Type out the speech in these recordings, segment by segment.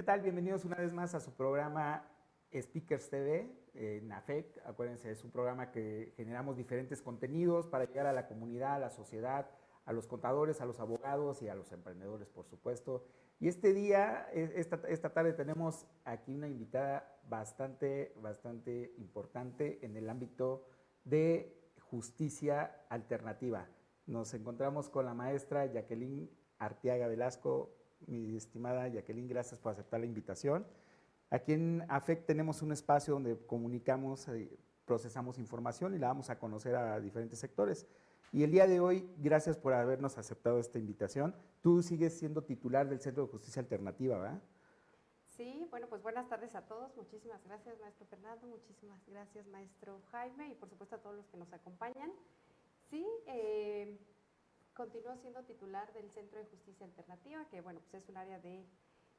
¿Qué tal? Bienvenidos una vez más a su programa Speakers TV en AFEC. Acuérdense, es un programa que generamos diferentes contenidos para llegar a la comunidad, a la sociedad, a los contadores, a los abogados y a los emprendedores, por supuesto. Y este día, esta tarde, tenemos aquí una invitada bastante importante en el ámbito de justicia alternativa. Nos encontramos con la maestra Jacqueline Arteaga Velasco. Mi estimada Jacqueline, gracias por aceptar la invitación. Aquí en AFEC tenemos un espacio donde comunicamos, procesamos información y la vamos a conocer a diferentes sectores. Y el día de hoy, gracias por habernos aceptado esta invitación. Tú sigues siendo titular del Centro de Justicia Alternativa, ¿verdad? Sí, bueno, pues buenas tardes a todos. Muchísimas gracias, maestro Fernando. Muchísimas gracias, maestro Jaime, y por supuesto a todos los que nos acompañan. Sí, continúo siendo titular del Centro de Justicia Alternativa, que bueno, pues es un área de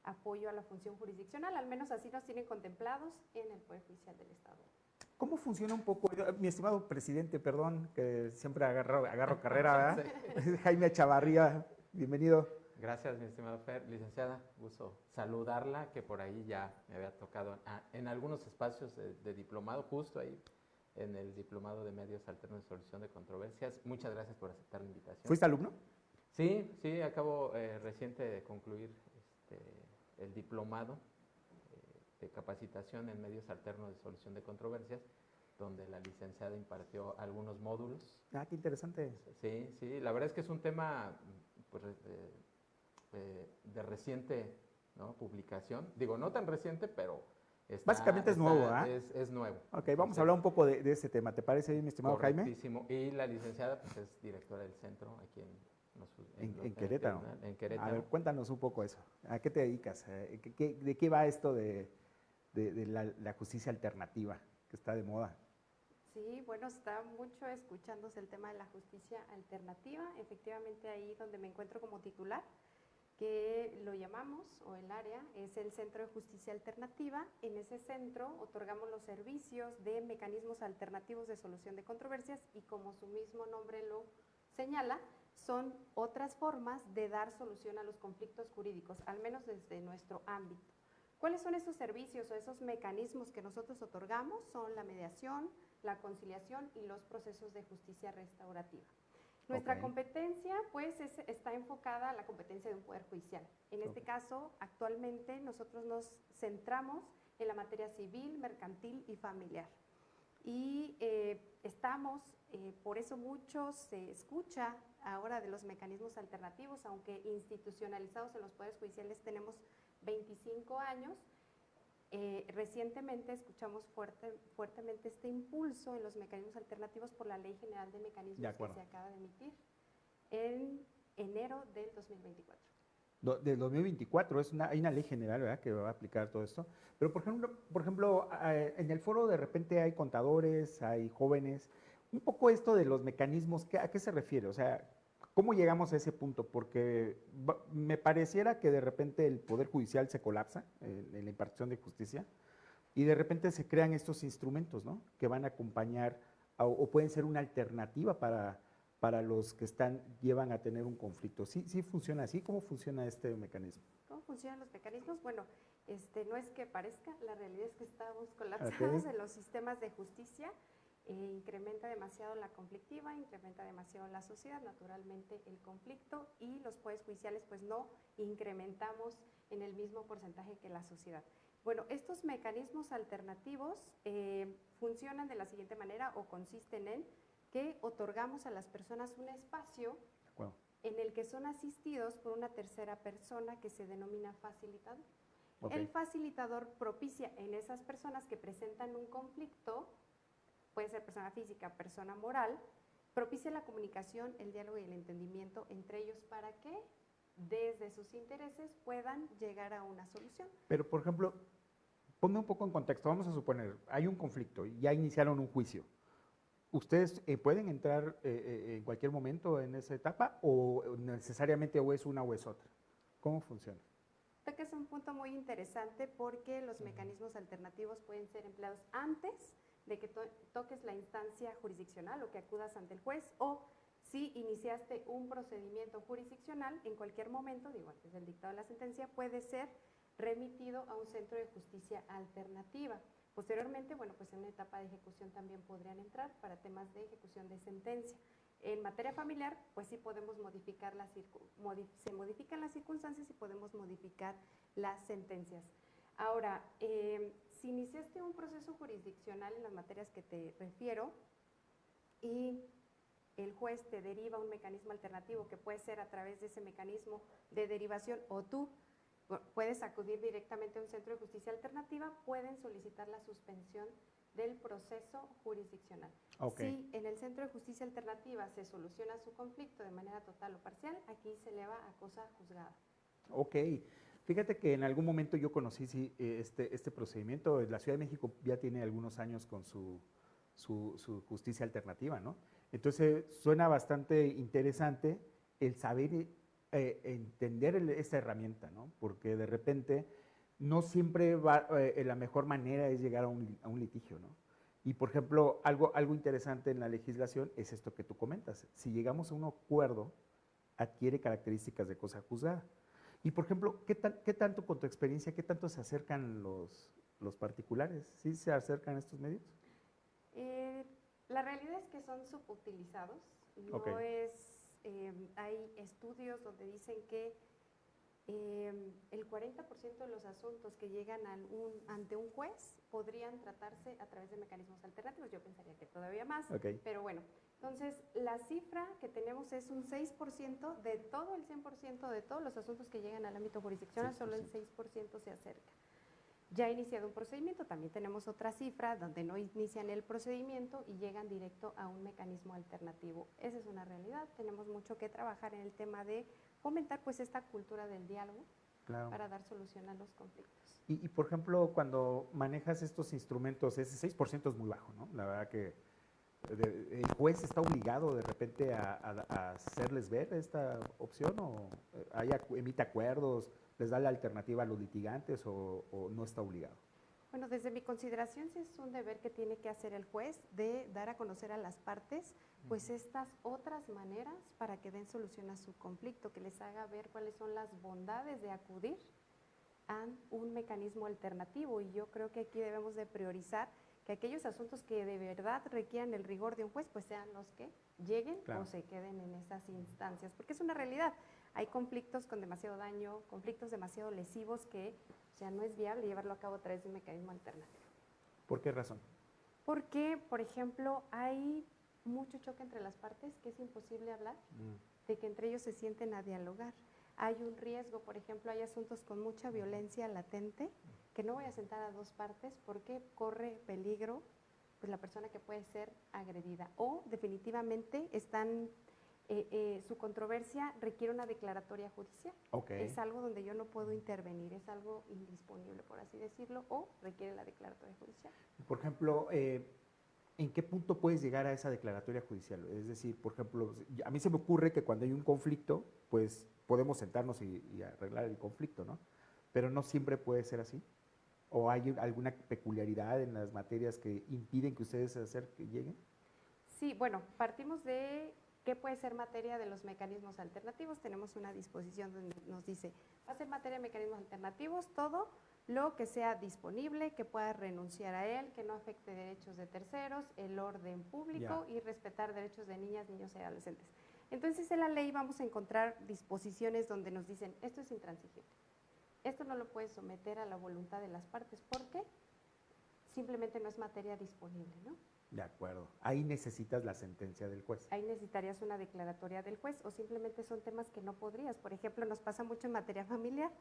apoyo a la función jurisdiccional, al menos así nos tienen contemplados en el Poder Judicial del Estado. ¿Cómo funciona un poco, mi estimado presidente, perdón, que siempre agarro carrera, ¿verdad? Sí. Jaime Chavarría, bienvenido. Gracias, mi estimado Fer. Licenciada, gusto saludarla, que por ahí ya me había tocado en algunos espacios de diplomado, justo ahí en el diplomado de medios alternos de solución de controversias. Muchas gracias por aceptar la invitación. ¿Fuiste alumno? Sí, acabo reciente de concluir el diplomado de capacitación en medios alternos de solución de controversias, donde la licenciada impartió algunos módulos. Ah, qué interesante. Sí, la verdad es que es un tema pues, de reciente, ¿no?, publicación. Digo, no tan reciente, pero básicamente es nuevo, ¿ah? Es nuevo. Ok, vamos a hablar un poco de ese tema. ¿Te parece bien, mi estimado Jaime? Correctísimo. Y la licenciada pues, es directora del centro aquí en Querétaro. En Querétaro. A ver, cuéntanos un poco eso. ¿A qué te dedicas? ¿De qué va esto de la justicia alternativa, que está de moda? Sí, bueno, está mucho escuchándose el tema de la justicia alternativa. Efectivamente, ahí donde me encuentro como titular, que lo llamamos, o el área, es el Centro de Justicia Alternativa. En ese centro otorgamos los servicios de mecanismos alternativos de solución de controversias y, como su mismo nombre lo señala, son otras formas de dar solución a los conflictos jurídicos, al menos desde nuestro ámbito. ¿Cuáles son esos servicios o esos mecanismos que nosotros otorgamos? Son la mediación, la conciliación y los procesos de justicia restaurativa. Nuestra competencia, pues, está enfocada a la competencia de un poder judicial. En este caso, actualmente, nosotros nos centramos en la materia civil, mercantil y familiar. Y por eso mucho se escucha ahora de los mecanismos alternativos, aunque institucionalizados en los poderes judiciales tenemos 25 años. Recientemente escuchamos fuertemente este impulso en los mecanismos alternativos por la Ley General de Mecanismos que se acaba de emitir en enero del 2024. Del 2024, hay una ley general, ¿verdad?, que va a aplicar todo esto. Pero, por ejemplo, en el foro de repente hay contadores, hay jóvenes. Un poco esto de los mecanismos, ¿a qué se refiere? O sea, ¿cómo llegamos a ese punto? Porque me pareciera que de repente el Poder Judicial se colapsa en la impartición de justicia y de repente se crean estos instrumentos, ¿no?, que van a acompañar o pueden ser una alternativa para los que llevan a tener un conflicto. ¿Sí funciona así? ¿Cómo funciona este mecanismo? ¿Cómo funcionan los mecanismos? Bueno, no es que parezca, la realidad es que estamos colapsados en los sistemas de justicia. Incrementa demasiado la conflictiva, incrementa demasiado la sociedad, naturalmente el conflicto, y los poderes judiciales pues no incrementamos en el mismo porcentaje que la sociedad. Bueno, estos mecanismos alternativos funcionan de la siguiente manera, o consisten en que otorgamos a las personas un espacio en el que son asistidos por una tercera persona que se denomina facilitador. El facilitador propicia en esas personas que presentan un conflicto, puede ser persona física, persona moral, propicia la comunicación, el diálogo y el entendimiento entre ellos para que desde sus intereses puedan llegar a una solución. Pero, por ejemplo, ponme un poco en contexto. Vamos a suponer, hay un conflicto y ya iniciaron un juicio. ¿Ustedes pueden entrar en cualquier momento en esa etapa o necesariamente o es una o es otra? ¿Cómo funciona? Creo que es un punto muy interesante porque los mecanismos alternativos pueden ser empleados antes de que toques la instancia jurisdiccional o que acudas ante el juez, o si iniciaste un procedimiento jurisdiccional, en cualquier momento, digo, antes del dictado de la sentencia, puede ser remitido a un centro de justicia alternativa. Posteriormente, bueno, pues en una etapa de ejecución también podrían entrar para temas de ejecución de sentencia. En materia familiar, pues sí podemos modificar se modifican las circunstancias y podemos modificar las sentencias. Ahora, si iniciaste un proceso jurisdiccional en las materias que te refiero y el juez te deriva un mecanismo alternativo que puede ser a través de ese mecanismo de derivación o tú puedes acudir directamente a un centro de justicia alternativa, pueden solicitar la suspensión del proceso jurisdiccional. Si en el centro de justicia alternativa se soluciona su conflicto de manera total o parcial, aquí se eleva a cosa juzgada. Ok. Fíjate que en algún momento yo conocí este procedimiento. La Ciudad de México ya tiene algunos años con su justicia alternativa, ¿no? Entonces suena bastante interesante el saber entender esta herramienta, ¿no? Porque de repente no siempre la mejor manera es llegar a un litigio, ¿no? Y por ejemplo, algo interesante en la legislación es esto que tú comentas. Si llegamos a un acuerdo, adquiere características de cosa juzgada. Y por ejemplo, ¿qué tanto con tu experiencia, qué tanto se acercan los particulares? ¿Sí se acercan a estos medios? La realidad es que son subutilizados. No hay estudios donde dicen que el 40% de los asuntos que llegan ante un juez podrían tratarse a través de mecanismos alternativos. Yo pensaría que todavía más, pero bueno. Entonces, la cifra que tenemos es un 6% de todo el 100% de todos los asuntos que llegan al ámbito jurisdiccional, solo el 6% se acerca. Ya ha iniciado un procedimiento, también tenemos otra cifra donde no inician el procedimiento y llegan directo a un mecanismo alternativo. Esa es una realidad, tenemos mucho que trabajar en el tema de fomentar pues esta cultura del diálogo para dar solución a los conflictos. Y por ejemplo, cuando manejas estos instrumentos, ese 6% es muy bajo, ¿no? La verdad que ¿el juez está obligado de repente a hacerles ver esta opción o emite acuerdos, les da la alternativa a los litigantes o no está obligado? Bueno, desde mi consideración sí es un deber que tiene que hacer el juez de dar a conocer a las partes pues estas otras maneras para que den solución a su conflicto, que les haga ver cuáles son las bondades de acudir a un mecanismo alternativo, y yo creo que aquí debemos de priorizar que aquellos asuntos que de verdad requieran el rigor de un juez pues sean los que lleguen o se queden en esas instancias, porque es una realidad. Hay conflictos con demasiado daño, conflictos demasiado lesivos que no es viable llevarlo a cabo a través de un mecanismo alternativo. ¿Por qué razón? Porque, por ejemplo, hay mucho choque entre las partes que es imposible hablar, de que entre ellos se sienten a dialogar. Hay un riesgo, por ejemplo, hay asuntos con mucha violencia latente, que no voy a sentar a dos partes porque corre peligro pues, la persona que puede ser agredida. O definitivamente su controversia requiere una declaratoria judicial. Es algo donde yo no puedo intervenir, es algo indisponible, por así decirlo, o requiere la declaratoria judicial. Por ejemplo, ¿en qué punto puedes llegar a esa declaratoria judicial? Es decir, por ejemplo, a mí se me ocurre que cuando hay un conflicto, pues podemos sentarnos y arreglar el conflicto, ¿no? Pero no siempre puede ser así. ¿O hay alguna peculiaridad en las materias que impiden que ustedes lleguen? Sí, bueno, partimos de qué puede ser materia de los mecanismos alternativos. Tenemos una disposición donde nos dice, va a ser materia de mecanismos alternativos todo lo que sea disponible, que pueda renunciar a él, que no afecte derechos de terceros, el orden público y respetar derechos de niñas, niños y adolescentes. Entonces, en la ley vamos a encontrar disposiciones donde nos dicen, esto es intransigible. Esto no lo puedes someter a la voluntad de las partes porque simplemente no es materia disponible, ¿no? De acuerdo. Ahí necesitas la sentencia del juez. Ahí necesitarías una declaratoria del juez o simplemente son temas que no podrías. Por ejemplo, nos pasa mucho en materia familiar.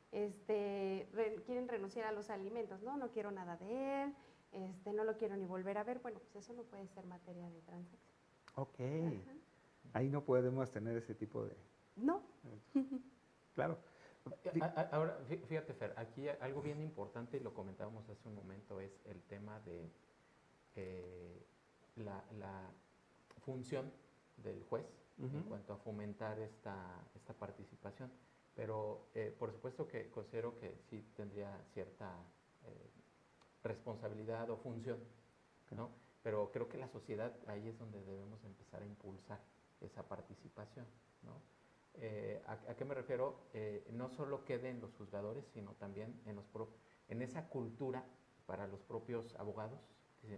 Quieren renunciar a los alimentos, no quiero nada de él, no lo quiero ni volver a ver. Bueno, pues eso no puede ser materia de transacción. Ok. Ajá. Ahí no podemos tener ese tipo de... No. Claro. Ahora, fíjate, Fer, aquí algo bien importante, y lo comentábamos hace un momento, es el tema de la función del juez en cuanto a fomentar esta participación. Pero por supuesto que considero que sí tendría cierta responsabilidad o función, ¿no? Pero creo que la sociedad ahí es donde debemos empezar a impulsar esa participación, ¿no? ¿A qué me refiero? No solo quede en los juzgadores, sino también en esa cultura para los propios abogados,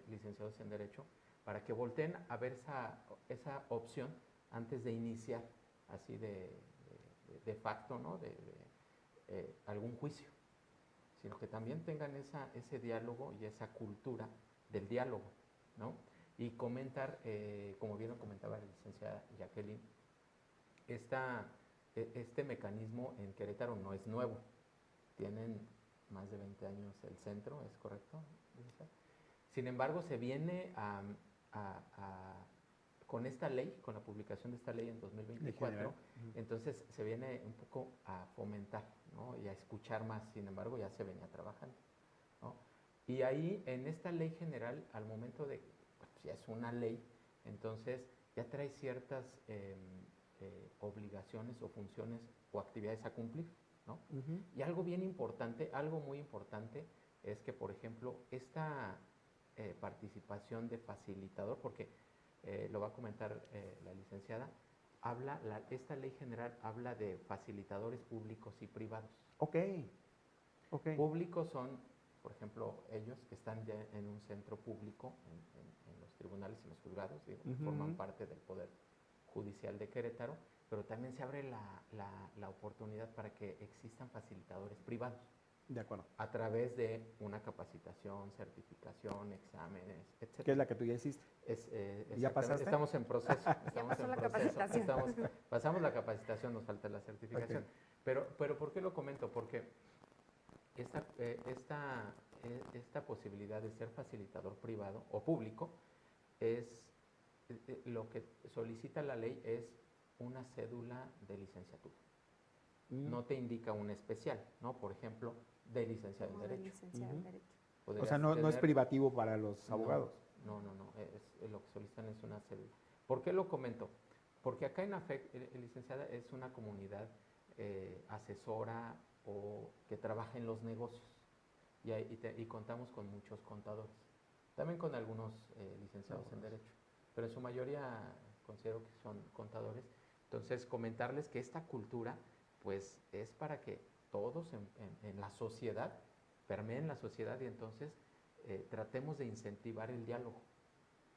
licenciados en Derecho, para que volteen a ver esa opción antes de iniciar así de facto, ¿no? Algún juicio, sino que también tengan ese diálogo y esa cultura del diálogo, ¿no? Y comentar, como bien lo comentaba la licenciada Jacqueline, este mecanismo en Querétaro no es nuevo, tienen más de 20 años el centro, ¿es correcto? Sin embargo, se viene con esta ley, con la publicación de esta ley en 2024, entonces se viene un poco a fomentar, ¿no? Y a escuchar más, sin embargo, ya se venía trabajando, ¿no? Y ahí, en esta ley general, al momento de, pues ya es una ley, entonces ya trae ciertas obligaciones o funciones o actividades a cumplir, ¿no? Y algo bien importante, algo muy importante, es que, por ejemplo, esta participación de facilitador, porque lo va a comentar la licenciada, esta ley general habla de facilitadores públicos y privados. Ok. Públicos son, por ejemplo, ellos que están ya en un centro público, en los tribunales y los juzgados, digo, forman parte del Poder Judicial de Querétaro, pero también se abre la oportunidad para que existan facilitadores privados. De acuerdo. A través de una capacitación, certificación, exámenes, etc. ¿Qué es la que tú ya hiciste? ¿Ya pasaste? Estamos en proceso. Ya pasó la capacitación. Pasamos la capacitación, nos falta la certificación. Okay. Pero ¿por qué lo comento? Porque esta posibilidad de ser facilitador privado o público es lo que solicita la ley es una cédula de licenciatura. No te indica un especial, ¿no? Por ejemplo, de licenciado en Derecho. O sea, no es privativo para los abogados. No. Lo que solicitan es una cédula. ¿Por qué lo comento? Porque acá en AFEC, licenciada, es una comunidad asesora o que trabaja en los negocios. Y contamos con muchos contadores. También con algunos licenciados en Derecho. Pero en su mayoría considero que son contadores. Entonces, comentarles que esta cultura pues es para que todos en la sociedad, permeen la sociedad y entonces tratemos de incentivar el diálogo,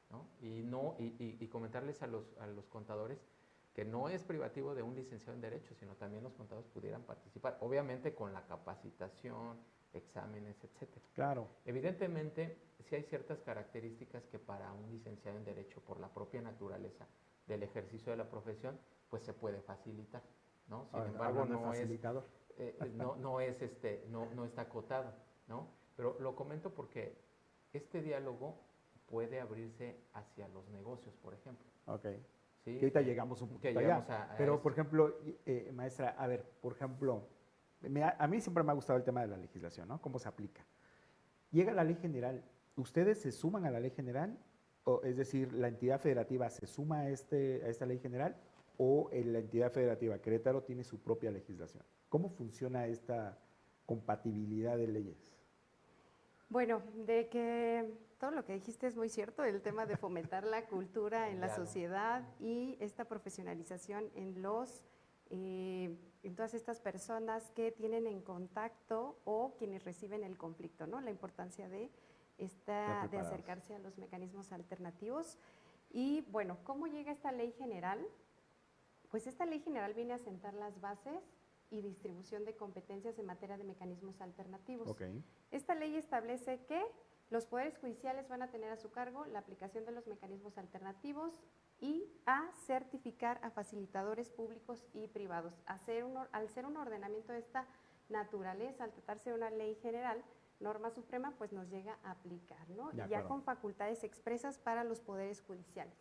¿no? Y comentarles a los contadores que no es privativo de un licenciado en Derecho, sino también los contadores pudieran participar, obviamente con la capacitación, exámenes, etcétera. Claro. Evidentemente, sí hay ciertas características que para un licenciado en Derecho, por la propia naturaleza del ejercicio de la profesión, pues se puede facilitar, ¿no? Sin embargo, no está acotado, ¿no? Pero lo comento porque este diálogo puede abrirse hacia los negocios, por ejemplo. Ok. ¿Sí? Que ahorita llegamos un poquito allá. Pero, por ejemplo, maestra, a ver, por ejemplo, a mí siempre me ha gustado el tema de la legislación, ¿no? ¿Cómo se aplica? Llega la ley general, ¿ustedes se suman a la ley general? O, es decir, ¿la entidad federativa se suma a esta ley general? ¿O la entidad federativa Querétaro tiene su propia legislación? ¿Cómo funciona esta compatibilidad de leyes? Bueno, de que todo lo que dijiste es muy cierto, el tema de fomentar la cultura en la sociedad y esta profesionalización en todas estas personas que tienen en contacto o quienes reciben el conflicto, ¿no? La importancia de acercarse a los mecanismos alternativos. Y bueno, ¿cómo llega esta ley general? Pues esta ley general viene a sentar las bases y distribución de competencias en materia de mecanismos alternativos. Okay. Esta ley establece que los poderes judiciales van a tener a su cargo la aplicación de los mecanismos alternativos y a certificar a facilitadores públicos y privados. Al ser un ordenamiento de esta naturaleza, al tratarse de una ley general, norma suprema, pues nos llega a aplicar, ¿no? Y ya con facultades expresas para los poderes judiciales.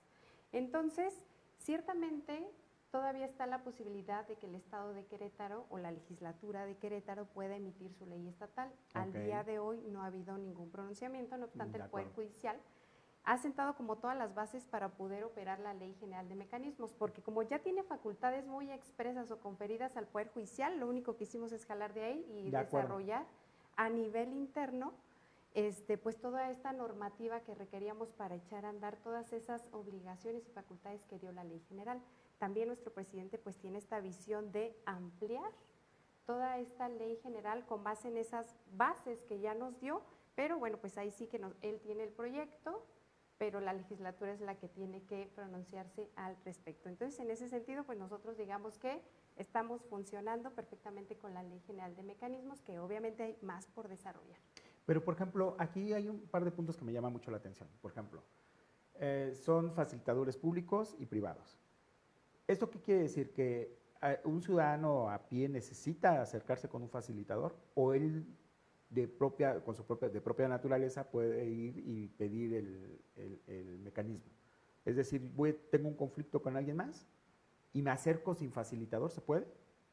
Entonces, ciertamente, todavía está la posibilidad de que el Estado de Querétaro o la legislatura de Querétaro pueda emitir su ley estatal. Al día de hoy no ha habido ningún pronunciamiento, no obstante el Poder Judicial ha sentado como todas las bases para poder operar la Ley General de Mecanismos, porque como ya tiene facultades muy expresas o conferidas al Poder Judicial, lo único que hicimos es jalar de ahí y desarrollar a nivel interno pues toda esta normativa que requeríamos para echar a andar todas esas obligaciones y facultades que dio la ley general. También nuestro presidente pues tiene esta visión de ampliar toda esta ley general con base en esas bases que ya nos dio, pero bueno, pues ahí sí que él tiene el proyecto, pero la legislatura es la que tiene que pronunciarse al respecto. Entonces, en ese sentido, pues nosotros digamos que estamos funcionando perfectamente con la Ley General de Mecanismos, que obviamente hay más por desarrollar. Pero, por ejemplo, aquí hay un par de puntos que me llaman mucho la atención. Por ejemplo, son facilitadores públicos y privados. ¿Esto qué quiere decir? ¿Que un ciudadano a pie necesita acercarse con un facilitador o él de propia naturaleza puede ir y pedir el mecanismo? Es decir, tengo un conflicto con alguien más y me acerco sin facilitador, ¿se puede?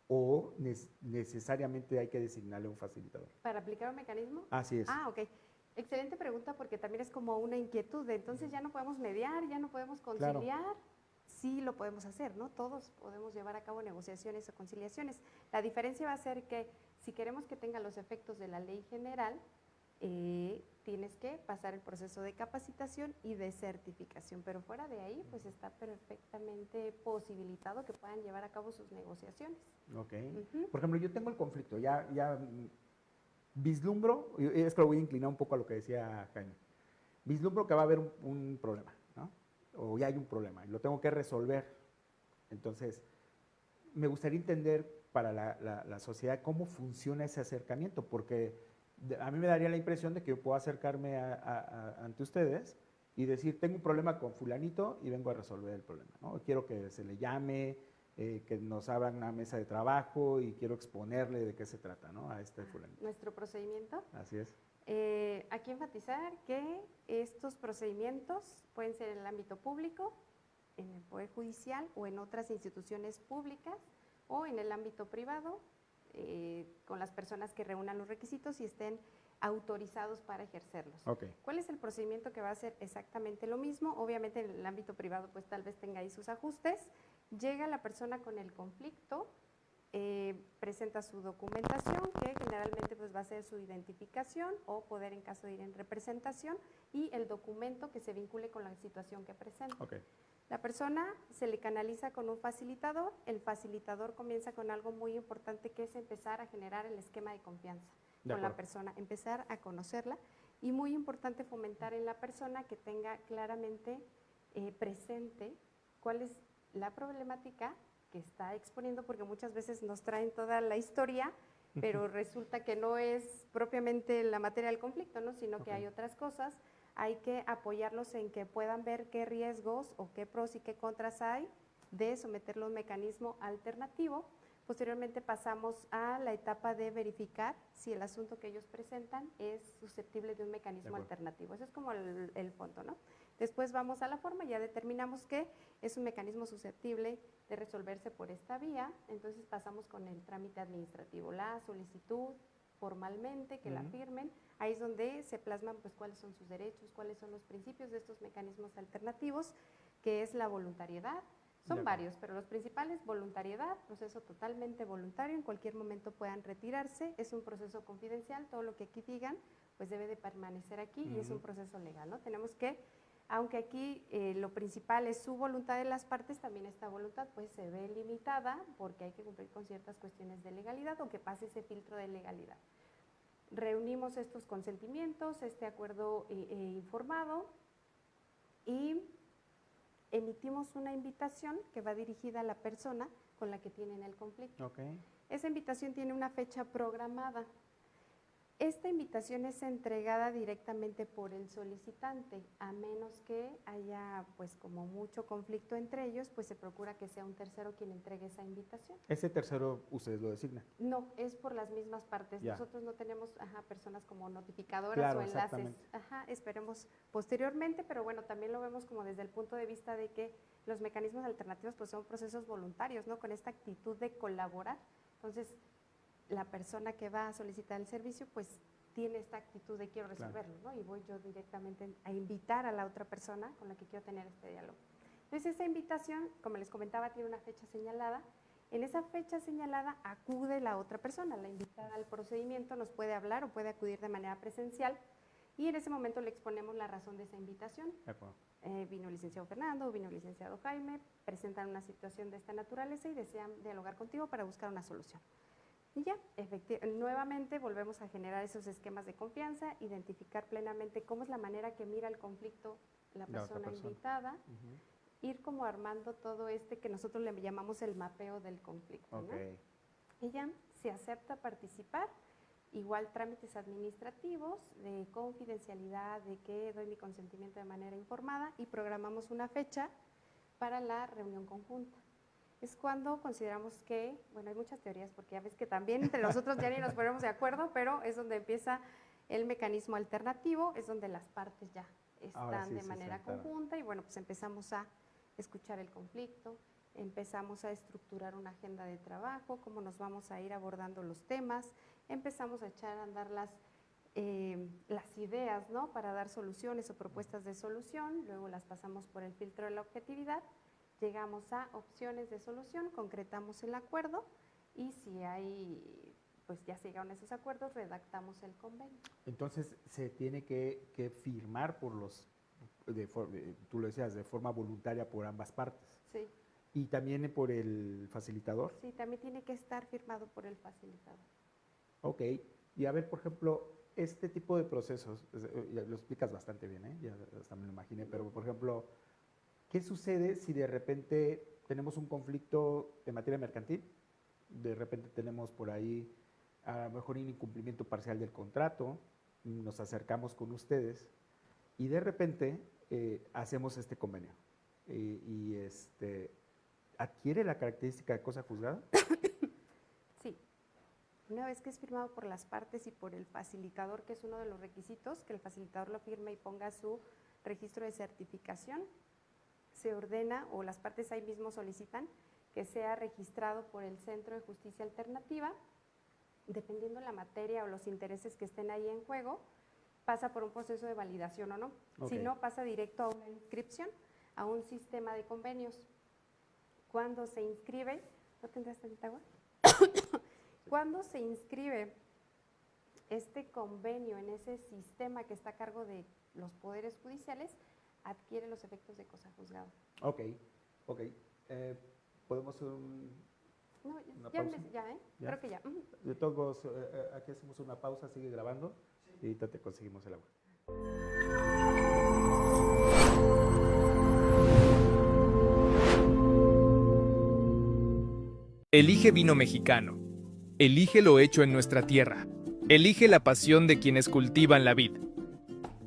¿O necesariamente hay que designarle un facilitador? ¿Para aplicar un mecanismo? Así es. Ah, ok. Excelente pregunta, porque también es como una inquietud de entonces ya no podemos mediar, ya no podemos conciliar. Claro. Sí lo podemos hacer, ¿no? Todos podemos llevar a cabo negociaciones o conciliaciones. La diferencia va a ser que si queremos que tenga los efectos de la ley general, tienes que pasar el proceso de capacitación y de certificación, pero fuera de ahí, pues está perfectamente posibilitado que puedan llevar a cabo sus negociaciones. Ok. Por ejemplo, yo tengo el conflicto, ya vislumbro, es que lo voy a inclinar un poco a lo que decía Jaime, vislumbro que va a haber un problema, ¿no? O ya hay un problema y lo tengo que resolver. Entonces, me gustaría entender para la sociedad cómo funciona ese acercamiento, porque a mí me daría la impresión de que yo puedo acercarme ante ustedes y decir, tengo un problema con fulanito y vengo a resolver el problema, ¿no? Quiero que se le llame, que nos abran una mesa de trabajo y quiero exponerle de qué se trata, ¿no? A este fulanito. ¿Nuestro procedimiento? Así es. Aquí enfatizar que estos procedimientos pueden ser en el ámbito público, en el Poder Judicial o en otras instituciones públicas o en el ámbito privado, con las personas que reúnan los requisitos y estén autorizados para ejercerlos. Okay. ¿Cuál es el procedimiento que va a ser exactamente lo mismo? Obviamente en el ámbito privado pues tal vez tenga ahí sus ajustes. Llega la persona con el conflicto, presenta su documentación, que generalmente pues va a ser su identificación o poder en caso de ir en representación, y el documento que se vincule con la situación que presenta. Okay. La persona se le canaliza con un facilitador, el facilitador comienza con algo muy importante que es empezar a generar el esquema de confianza con la persona, empezar a conocerla, y muy importante fomentar en la persona que tenga claramente presente cuál es la problemática que está exponiendo, porque muchas veces nos traen toda la historia, pero resulta que no es propiamente la materia del conflicto, ¿no? Sino que hay otras cosas. Hay que apoyarlos en que puedan ver qué riesgos o qué pros y qué contras hay de someterlo a un mecanismo alternativo. Posteriormente pasamos a la etapa de verificar si el asunto que ellos presentan es susceptible de un mecanismo alternativo. Eso es como el fondo, ¿no? Después vamos a la forma, ya determinamos que es un mecanismo susceptible de resolverse por esta vía, entonces pasamos con el trámite administrativo, la solicitud formalmente, que la firmen. Ahí es donde se plasman pues cuáles son sus derechos, cuáles son los principios de estos mecanismos alternativos, que es la voluntariedad. Son varios, pero los principales: voluntariedad, proceso totalmente voluntario, en cualquier momento puedan retirarse, es un proceso confidencial, todo lo que aquí digan pues debe de permanecer aquí y es un proceso legal, ¿no? Tenemos que, aunque aquí lo principal es su voluntad de las partes, también esta voluntad pues se ve limitada porque hay que cumplir con ciertas cuestiones de legalidad o que pase ese filtro de legalidad. Reunimos estos consentimientos, este acuerdo informado, y emitimos una invitación que va dirigida a la persona con la que tienen el conflicto. Esa invitación tiene una fecha programada. Esta invitación es entregada directamente por el solicitante, a menos que haya pues como mucho conflicto entre ellos, pues se procura que sea un tercero quien entregue esa invitación. ¿Ese tercero ustedes lo designan? No, es por las mismas partes. Ya. Nosotros no tenemos personas como notificadoras, claro, o enlaces. Esperemos posteriormente, pero bueno, también lo vemos como desde el punto de vista de que los mecanismos alternativos pues son procesos voluntarios, ¿no? Con esta actitud de colaborar. Entonces, la persona que va a solicitar el servicio pues tiene esta actitud de quiero resolverlo, ¿no? Y voy yo directamente a invitar a la otra persona con la que quiero tener este diálogo. Entonces, esa invitación, como les comentaba, tiene una fecha señalada. En esa fecha señalada acude la otra persona, la invitada al procedimiento, nos puede hablar o puede acudir de manera presencial. y en ese momento le exponemos la razón de esa invitación. De acuerdo. Vino el licenciado Fernando, vino el licenciado Jaime, presentan una situación de esta naturaleza y desean dialogar contigo para buscar una solución. Y ya, nuevamente volvemos a generar esos esquemas de confianza, identificar plenamente cómo es la manera que mira el conflicto la persona invitada, ir como armando todo que nosotros le llamamos el mapeo del conflicto, ¿no? Y ya, se acepta participar, igual trámites administrativos de confidencialidad, de que doy mi consentimiento de manera informada y programamos una fecha para la reunión conjunta. Es cuando consideramos que, bueno, hay muchas teorías, porque ya ves que también entre nosotros ya ni nos ponemos de acuerdo, pero es donde empieza el mecanismo alternativo, es donde las partes ya están de manera conjunta y bueno, pues empezamos a escuchar el conflicto, empezamos a estructurar una agenda de trabajo, cómo nos vamos a ir abordando los temas, empezamos a echar a andar las ideas, ¿no? Para dar soluciones o propuestas de solución, luego las pasamos por el filtro de la objetividad, llegamos a opciones de solución, concretamos el acuerdo y si hay, pues ya se llegaron a esos acuerdos, redactamos el convenio. Entonces, se tiene que firmar por tú lo decías, de forma voluntaria por ambas partes. Sí. ¿Y también por el facilitador? Sí, también tiene que estar firmado por el facilitador. Ok. Y a ver, por ejemplo, este tipo de procesos, lo explicas bastante bien, ¿eh? Ya hasta me lo imaginé, pero por ejemplo, ¿qué sucede si de repente tenemos un conflicto en materia mercantil? De repente tenemos por ahí a lo mejor un incumplimiento parcial del contrato, nos acercamos con ustedes y de repente hacemos este convenio. ¿Adquiere la característica de cosa juzgada? Sí. Una vez que es firmado por las partes y por el facilitador, que es uno de los requisitos, que el facilitador lo firme y ponga su registro de certificación, se ordena, o las partes ahí mismo solicitan, que sea registrado por el Centro de Justicia Alternativa, dependiendo la materia o los intereses que estén ahí en juego, pasa por un proceso de validación o no. Okay. Si no, pasa directo a una inscripción, a un sistema de convenios. Cuando se inscribe, ¿no tendrás tantita agua? Cuando se inscribe este convenio en ese sistema que está a cargo de los poderes judiciales, adquiere los efectos de cosa juzgada. Ok. ¿Podemos hacer una pausa? ¿Ya? Creo que ya. De todos modos, aquí hacemos una pausa, sigue grabando y ahorita te conseguimos el agua. Elige vino mexicano. Elige lo hecho en nuestra tierra. Elige la pasión de quienes cultivan la vid.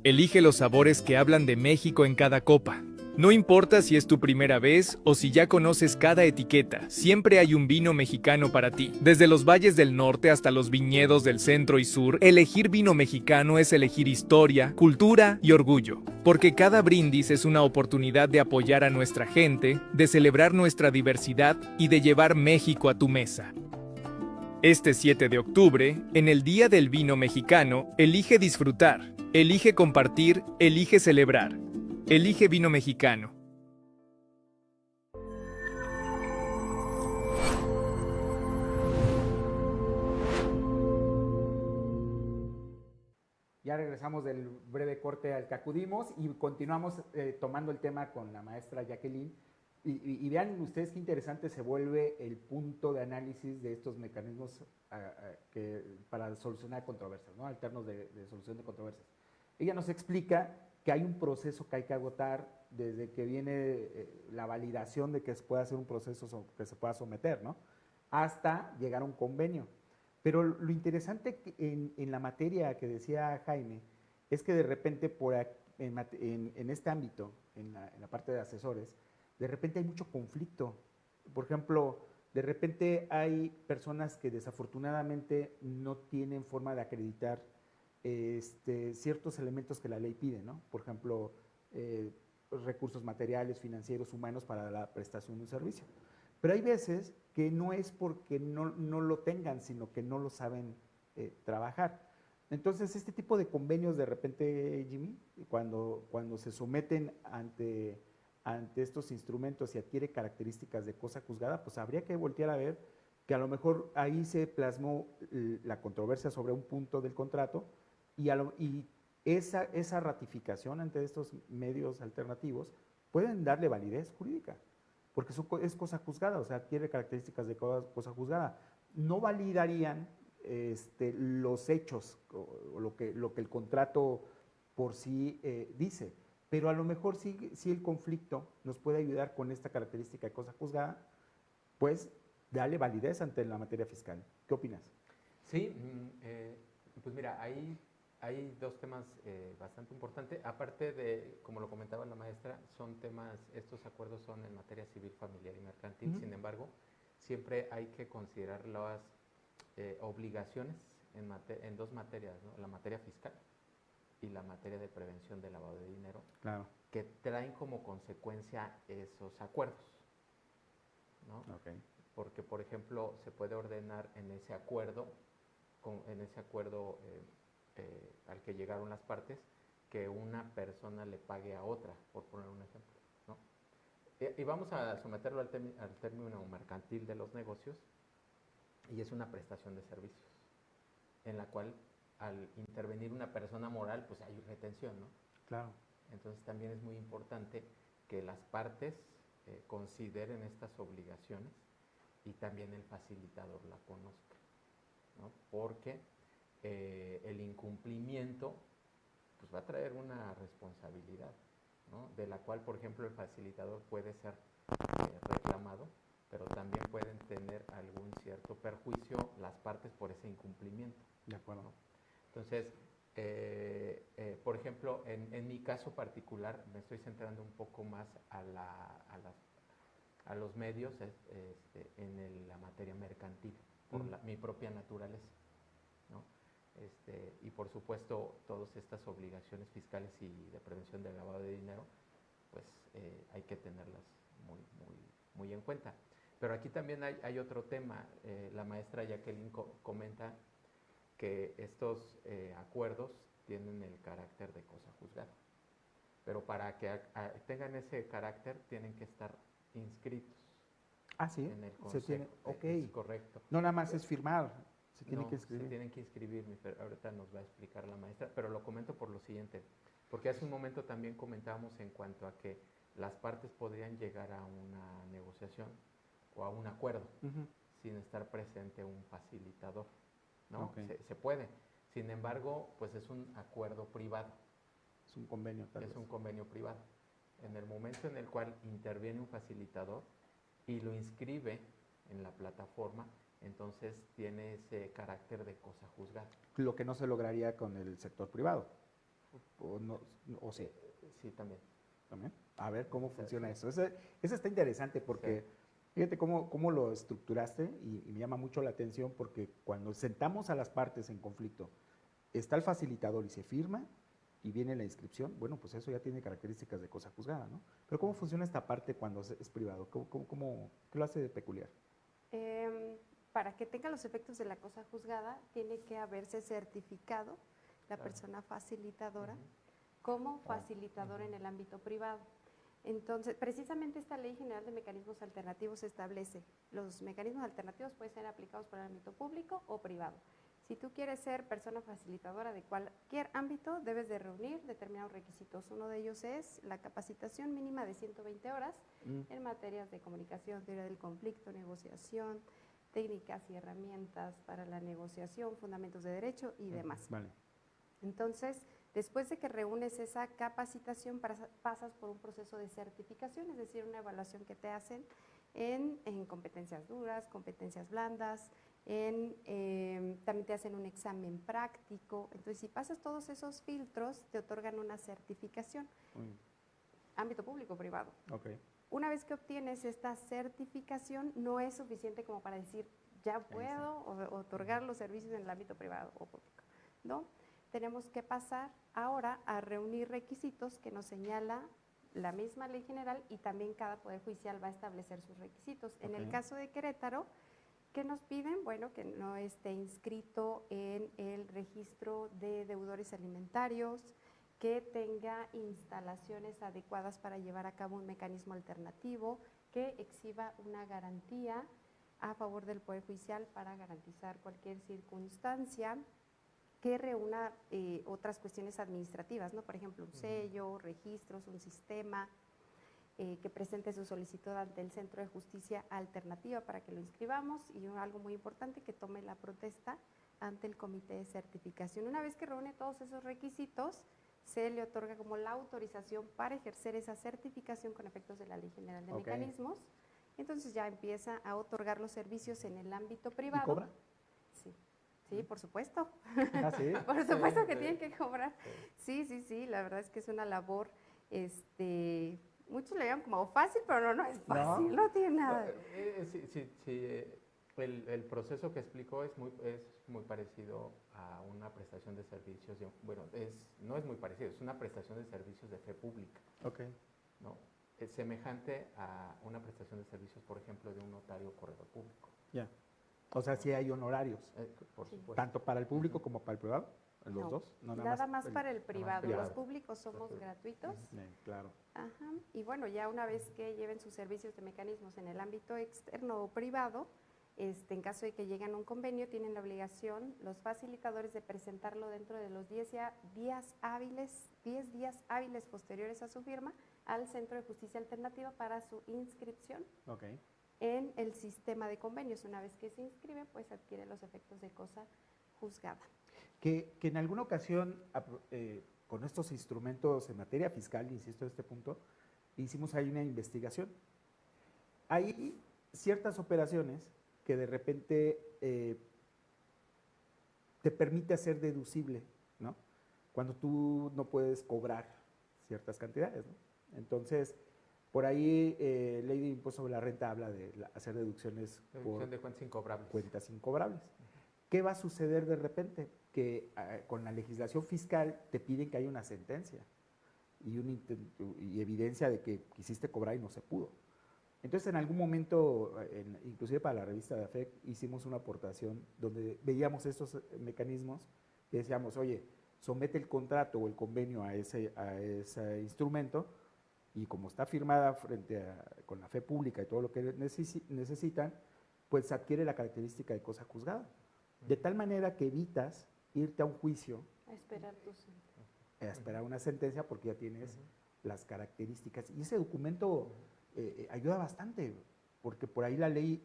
Elige los sabores que hablan de México en cada copa. No importa si es tu primera vez o si ya conoces cada etiqueta, siempre hay un vino mexicano para ti. Desde los valles del norte hasta los viñedos del centro y sur, elegir vino mexicano es elegir historia, cultura y orgullo. Porque cada brindis es una oportunidad de apoyar a nuestra gente, de celebrar nuestra diversidad y de llevar México a tu mesa. Este 7 de octubre, en el Día del Vino Mexicano, elige disfrutar, elige compartir, elige celebrar. Elige vino mexicano. Ya regresamos del breve corte al que acudimos y continuamos tomando el tema con la maestra Jacqueline. Y vean ustedes qué interesante se vuelve el punto de análisis de estos mecanismos para solucionar controversias, ¿no? Alternos de solución de controversias. Ella nos explica que hay un proceso que hay que agotar desde que viene la validación de que se pueda hacer un proceso que se pueda someter, ¿no? Hasta llegar a un convenio. Pero lo interesante en la materia que decía Jaime es que de repente en este ámbito, en la parte de asesores, de repente hay mucho conflicto. Por ejemplo, de repente hay personas que desafortunadamente no tienen forma de acreditar ciertos elementos que la ley pide, ¿no? Por ejemplo, recursos materiales, financieros, humanos para la prestación de un servicio. Pero hay veces que no es porque no lo tengan, sino que no lo saben trabajar. Entonces, este tipo de convenios de repente, Jimmy, cuando se someten ante estos instrumentos y adquiere características de cosa juzgada, pues habría que voltear a ver que a lo mejor ahí se plasmó la controversia sobre un punto del contrato y esa ratificación ante estos medios alternativos pueden darle validez jurídica, porque es cosa juzgada, o sea, adquiere características de cosa juzgada. No validarían los hechos o lo que el contrato por sí dice, pero a lo mejor sí el conflicto nos puede ayudar con esta característica de cosa juzgada, pues darle validez ante la materia fiscal. ¿Qué opinas? Sí, pues mira, hay dos temas bastante importantes. Aparte de, como lo comentaba la maestra, estos acuerdos son en materia civil, familiar y mercantil. Sin embargo, siempre hay que considerar las obligaciones en dos materias, ¿no? La materia fiscal y la materia de prevención del lavado de dinero, Claro. que traen como consecuencia esos acuerdos, ¿no? Okay. Porque, por ejemplo, se puede ordenar en ese acuerdo, al que llegaron las partes, que una persona le pague a otra, por poner un ejemplo, ¿no? Y vamos a someterlo al término mercantil de los negocios, y es una prestación de servicios, en la cual al intervenir una persona moral, pues hay retención, ¿no? Claro. Entonces también es muy importante que las partes consideren estas obligaciones y también el facilitador la conozca, ¿no? Porque el incumplimiento pues va a traer una responsabilidad, ¿no? De la cual, por ejemplo, el facilitador puede ser reclamado, pero también pueden tener algún cierto perjuicio las partes por ese incumplimiento. De acuerdo. ¿No? Entonces, por ejemplo, en mi caso particular, me estoy centrando un poco más a los medios en la materia mercantil, por mi propia naturaleza, ¿no? Y por supuesto, todas estas obligaciones fiscales y de prevención del lavado de dinero, pues hay que tenerlas muy en cuenta. Pero aquí también hay otro tema. La maestra Jacqueline comenta que estos acuerdos tienen el carácter de cosa juzgada. Pero para que tengan ese carácter, tienen que estar inscritos. Ah, sí. En el consejo. Es correcto. No nada más es firmar, se tiene que inscribir. Se tienen que inscribir, ahorita nos va a explicar la maestra, pero lo comento por lo siguiente, porque hace un momento también comentábamos en cuanto a que las partes podrían llegar a una negociación o a un acuerdo sin estar presente un facilitador, ¿no? Okay. Se puede. Sin embargo, pues es un acuerdo privado. Es un convenio, tal vez. Es un convenio privado. En el momento en el cual interviene un facilitador y lo inscribe en la plataforma, entonces tiene ese carácter de cosa juzgada. Lo que no se lograría con el sector privado. ¿O sí? Sí, también. ¿También? A ver cómo funciona eso. Eso está interesante porque fíjate cómo lo estructuraste y me llama mucho la atención porque cuando sentamos a las partes en conflicto, está el facilitador y se firma y viene la inscripción, bueno, pues eso ya tiene características de cosa juzgada, ¿no? Pero ¿cómo funciona esta parte cuando es privado? ¿Qué lo hace de peculiar? Para que tenga los efectos de la cosa juzgada, tiene que haberse certificado la persona facilitadora como facilitadora en el ámbito privado. Entonces, precisamente esta Ley General de Mecanismos Alternativos establece los mecanismos alternativos pueden ser aplicados para el ámbito público o privado. Si tú quieres ser persona facilitadora de cualquier ámbito, debes de reunir determinados requisitos. Uno de ellos es la capacitación mínima de 120 horas en materias de comunicación, teoría del conflicto, negociación, técnicas y herramientas para la negociación, fundamentos de derecho y demás. Vale. Entonces, después de que reúnes esa capacitación, pasas por un proceso de certificación, es decir, una evaluación que te hacen en competencias duras, competencias blandas, también te hacen un examen práctico. Entonces, si pasas todos esos filtros, te otorgan una certificación. Ámbito público o privado. Okay. Una vez que obtienes esta certificación, no es suficiente como para decir, ya puedo otorgar los servicios en el ámbito privado o público, ¿no? Tenemos que pasar ahora a reunir requisitos que nos señala la misma ley general y también cada poder judicial va a establecer sus requisitos. En el caso de Querétaro, ¿qué nos piden? Bueno, que no esté inscrito en el registro de deudores alimentarios, que tenga instalaciones adecuadas para llevar a cabo un mecanismo alternativo, que exhiba una garantía a favor del Poder Judicial para garantizar cualquier circunstancia, que reúna otras cuestiones administrativas, ¿no? Por ejemplo, un sello, registros, un sistema, que presente su solicitud ante el Centro de Justicia Alternativa para que lo inscribamos y algo muy importante, que tome la protesta ante el Comité de Certificación. Una vez que reúne todos esos requisitos, se le otorga como la autorización para ejercer esa certificación con efectos de la Ley General de Mecanismos. Entonces ya empieza a otorgar los servicios en el ámbito privado. ¿Y cobra? Sí, sí, por supuesto. Ah, sí. Por supuesto que tienen que cobrar. Sí, sí, sí, la verdad es que es una labor, muchos le llaman como fácil, pero no es fácil, no tiene nada. El proceso que explicó es muy parecido a una prestación de servicios, bueno, no es muy parecido, es una prestación de servicios de fe pública. Ok. ¿No? Es semejante a una prestación de servicios, por ejemplo, de un notario o corredor público. Ya. O sea, sí hay honorarios, Por Sí. supuesto. tanto para el público como para el privado, los No, dos. No, nada más para el privado, privado. los públicos somos gratuitos. Claro. Ajá. Y bueno, ya una vez que lleven sus servicios de mecanismos en el ámbito externo o privado, en caso de que lleguen a un convenio, tienen la obligación los facilitadores de presentarlo dentro de los 10 días hábiles posteriores a su firma al Centro de Justicia Alternativa para su inscripción Ok. en el sistema de convenios. Una vez que se inscribe, pues adquiere los efectos de cosa juzgada. Que en alguna ocasión, con estos instrumentos en materia fiscal, insisto en este punto, hicimos ahí una investigación. Hay ciertas operaciones que de repente te permite hacer deducible, ¿no? Cuando tú no puedes cobrar ciertas cantidades, ¿no? Entonces, por ahí, ley de impuesto sobre la renta habla de hacer deducciones Deducción de cuentas incobrables. cuentas incobrables. ¿Qué va a suceder de repente? Que con la legislación fiscal te piden que haya una sentencia y evidencia de que quisiste cobrar y no se pudo. Entonces, en algún momento, inclusive para la revista de AFEC, hicimos una aportación donde veíamos estos mecanismos y decíamos, oye, somete el contrato o el convenio a ese instrumento y como está firmada con la fe pública y todo lo que necesitan, pues adquiere la característica de cosa juzgada. De tal manera que evitas irte a un juicio, A esperar a esperar una sentencia porque ya tienes las características. Y ese documento ayuda bastante, porque por ahí la ley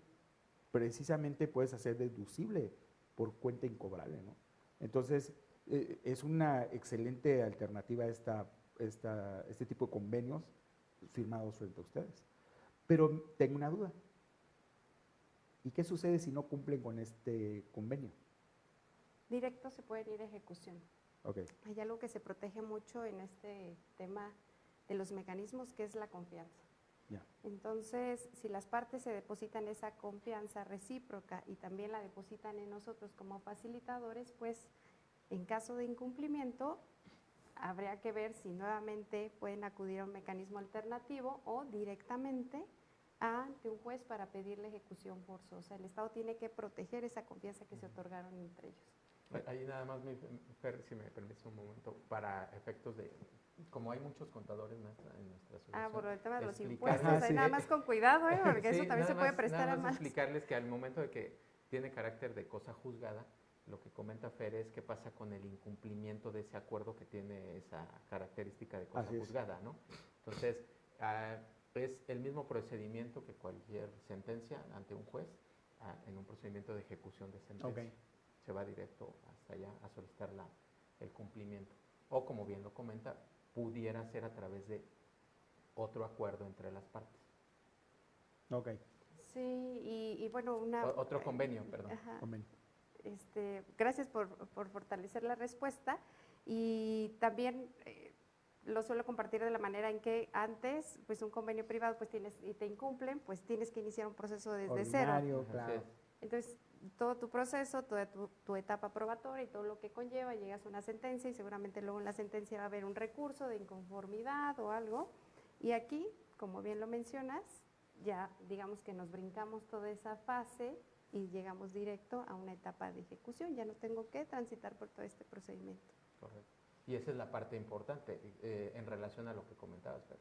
precisamente puedes hacer deducible por cuenta incobrable, ¿no? Entonces, es una excelente alternativa este tipo de convenios firmados frente a ustedes. Pero tengo una duda. ¿Y qué sucede si no cumplen con este convenio? Directo se puede ir a ejecución. Okay. Hay algo que se protege mucho en este tema de los mecanismos, que es la confianza. Yeah. Entonces, si las partes se depositan esa confianza recíproca y también la depositan en nosotros como facilitadores, pues en caso de incumplimiento, habría que ver si nuevamente pueden acudir a un mecanismo alternativo o directamente ante un juez para pedir la ejecución forzosa. El Estado tiene que proteger esa confianza que se otorgaron entre ellos. Ahí nada más, Fer, si me permites un momento, para efectos de, como hay muchos contadores en nuestra asociación. Por el tema de los explicarles- impuestos, ahí nada más con cuidado, porque Sí, eso también se nada puede más- prestar nada a más más. explicarles que al momento de que tiene carácter de cosa juzgada, lo que comenta Fer es qué pasa con el incumplimiento de ese acuerdo que tiene esa característica de cosa Así es. juzgada, ¿no? Entonces, es el mismo procedimiento que cualquier sentencia ante un juez en un procedimiento de ejecución de sentencia. Okay. Se va directo hasta allá a solicitar el cumplimiento. O, como bien lo comenta, pudiera ser a través de otro acuerdo entre las partes. Ok. Sí, y bueno, Otro convenio, perdón. Ajá. Convenio. Gracias por fortalecer la respuesta y también lo suelo compartir de la manera en que antes, pues un convenio privado, pues y te incumplen, pues tienes que iniciar un proceso desde cero. Ordinario, Así claro. es. Entonces, todo tu proceso, toda tu etapa probatoria y todo lo que conlleva, llegas a una sentencia y seguramente luego en la sentencia va a haber un recurso de inconformidad o algo. Y aquí, como bien lo mencionas, ya digamos que nos brincamos toda esa fase y llegamos directo a una etapa de ejecución. Ya no tengo que transitar por todo este procedimiento. Correcto. Y esa es la parte importante en relación a lo que comentabas, Fer,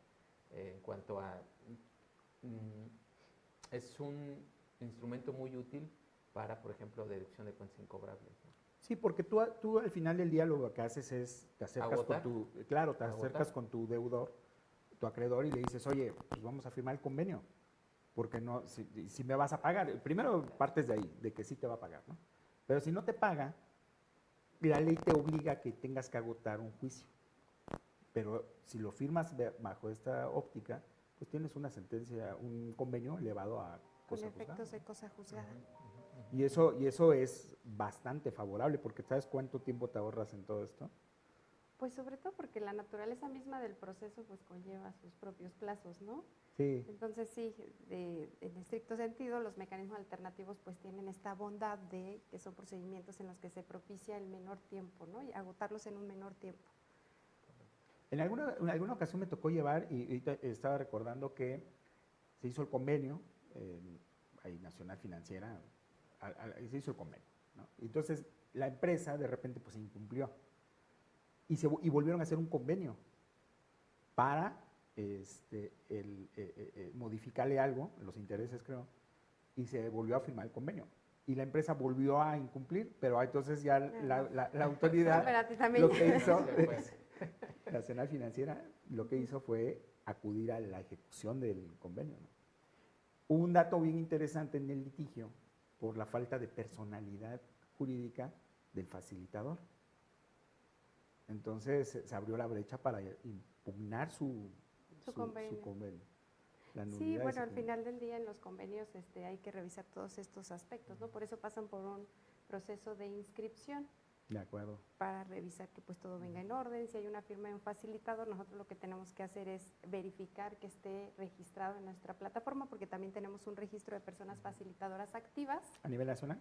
en cuanto a... es un instrumento muy útil para, por ejemplo, deducción de cuentas incobrables, ¿no? Sí, porque tú al final del día lo que haces es, te acercas ¿Agotar? con tu, claro, te ¿Agotar? acercas con tu deudor, tu acreedor y le dices, oye, pues vamos a firmar el convenio, porque no, si me vas a pagar, primero partes de ahí, de que sí te va a pagar, ¿no? Pero si no te paga, la ley te obliga a que tengas que agotar un juicio. Pero si lo firmas bajo esta óptica, pues tienes una sentencia, un convenio elevado a Con cosa efectos juzgada. de cosa juzgada. Y eso es bastante favorable, porque ¿sabes cuánto tiempo te ahorras en todo esto? Pues sobre todo porque la naturaleza misma del proceso pues conlleva sus propios plazos, ¿no? Sí, Entonces sí, en estricto sentido, los mecanismos alternativos pues tienen esta bondad de que son procedimientos en los que se propicia el menor tiempo, ¿no? Y agotarlos en un menor tiempo. en alguna ocasión me tocó llevar, y ahorita estaba recordando que se hizo el convenio, ahí Nacional Financiera, se hizo el convenio, ¿no? Entonces la empresa de repente pues incumplió y volvieron a hacer un convenio para modificarle algo, los intereses creo, y se volvió a firmar el convenio. Y la empresa volvió a incumplir, pero entonces ya la autoridad Pero a ti también. lo que hizo, Se fue. Nacional Financiera, lo que hizo fue acudir a la ejecución del convenio, ¿no? Hubo un dato bien interesante en el litigio por la falta de personalidad jurídica del facilitador. Entonces se abrió la brecha para impugnar su convenio. La Sí, nulidad de bueno, ese al convenio. final del día en los convenios hay que revisar todos estos aspectos, ¿no? Por eso pasan por un proceso de inscripción De acuerdo. para revisar que pues todo venga en orden. Si hay una firma de un facilitador, nosotros lo que tenemos que hacer es verificar que esté registrado en nuestra plataforma, porque también tenemos un registro de personas facilitadoras activas. ¿A nivel nacional?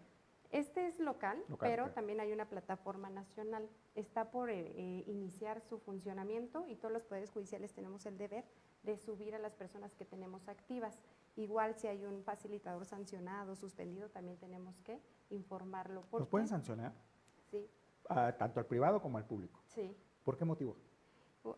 Este es local, Local, pero ok. también hay una plataforma nacional. Está por iniciar su funcionamiento y todos los poderes judiciales tenemos el deber de subir a las personas que tenemos activas. Igual si hay un facilitador sancionado, suspendido, también tenemos que informarlo. ¿Por ¿Nos pueden qué? sancionar? Sí, Tanto al privado como al público. sí. ¿Por qué motivo?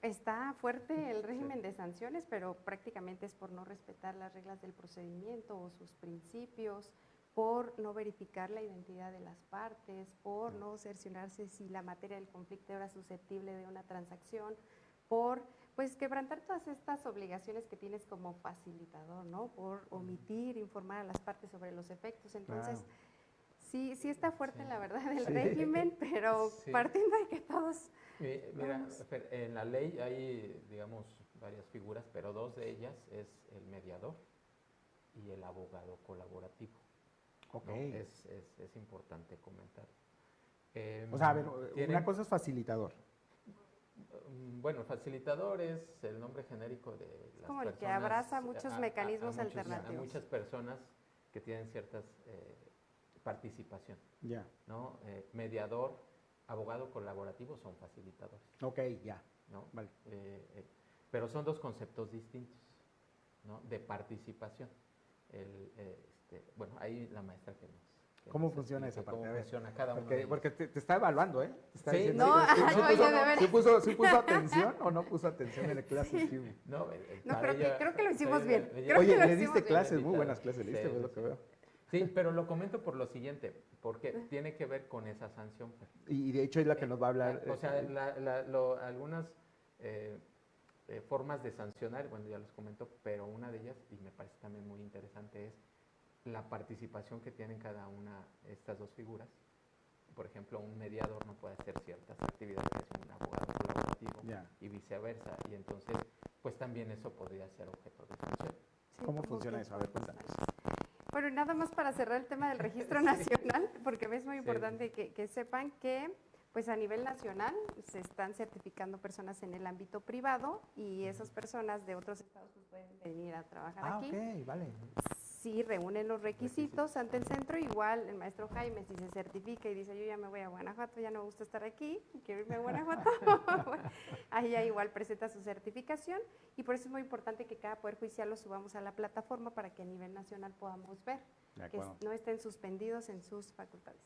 Está fuerte el régimen de sanciones, pero prácticamente es por no respetar las reglas del procedimiento o sus principios, por no verificar la identidad de las partes, por no cerciorarse si la materia del conflicto era susceptible de una transacción, por pues quebrantar todas estas obligaciones que tienes como facilitador, ¿no? Por omitir, informar a las partes sobre los efectos. Entonces, Claro. sí está fuerte Sí. la verdad el Sí. régimen, pero Sí. partiendo de que todos Mira, Vamos. Fer, en la ley hay, digamos, varias figuras, pero dos de ellas es el mediador y el abogado colaborativo. Ok. ¿No? Es importante comentar. O sea, a ver, Tienen- una cosa es facilitador. Bueno, facilitador es el nombre genérico de las como el que personas, abraza muchos mecanismos a alternativos. muchas personas que tienen ciertas participación, Ya. ¿no? Mediador, abogado colaborativo son facilitadores, Ok, ya. ¿no? Vale. Pero son dos conceptos distintos, ¿no? De participación. Bueno, ahí la maestra que ¿Cómo nos funciona explique esa parte? cómo A ver, funciona cada uno de Porque, ellos. porque te está evaluando, ¿eh? Te está Sí, diciendo, no, ¿sí no, oye, de veras. ¿sí puso atención o no puso atención en la clase? Sí. No, No, para creo que lo hicimos sí, bien. ella- Creo Oye, que lo le hicimos diste bien. clases, muy Invitada. buenas clases, le diste, Sí, es sí, lo que sí. veo. Sí, pero lo comento por lo siguiente, porque tiene que ver con esa sanción, Fer. Y de hecho es la que nos va a hablar. O sea, algunas formas de sancionar, bueno, ya los comento, pero una de ellas, y me parece también muy interesante, es la participación que tienen cada una de estas dos figuras. Por ejemplo, un mediador no puede hacer ciertas actividades que hace un abogado colaborativo Ya. y viceversa, y entonces, pues también eso podría ser objeto de sanción. Sí, ¿Cómo como funciona que eso? A ver, cuéntanos. Bueno, y nada más para cerrar el tema del registro nacional, porque es muy Sí. importante que sepan que pues a nivel nacional se están certificando personas en el ámbito privado y esas personas de otros estados pues, pueden venir a trabajar aquí. Ok, vale. Si reúnen los requisitos ante el centro, igual el maestro Jaime, si se certifica y dice yo ya me voy a Guanajuato, ya no me gusta estar aquí, quiero irme a Guanajuato, ahí ya igual presenta su certificación y por eso es muy importante que cada poder judicial lo subamos a la plataforma para que a nivel nacional podamos ver, De que acuerdo. no estén suspendidos en sus facultades.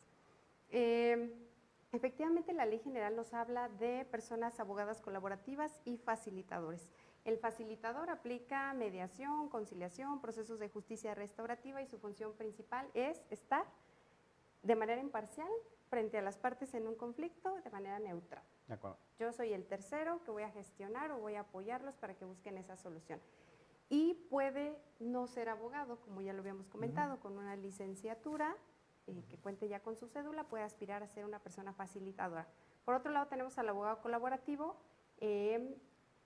Efectivamente, la ley general nos habla de personas abogadas colaborativas y facilitadores. El facilitador aplica mediación, conciliación, procesos de justicia restaurativa y su función principal es estar de manera imparcial frente a las partes en un conflicto de manera neutral. De acuerdo. Yo soy el tercero que voy a gestionar o voy a apoyarlos para que busquen esa solución. Y puede no ser abogado, como ya lo habíamos comentado, con una licenciatura que cuente ya con su cédula, puede aspirar a ser una persona facilitadora. Por otro lado, tenemos al abogado colaborativo,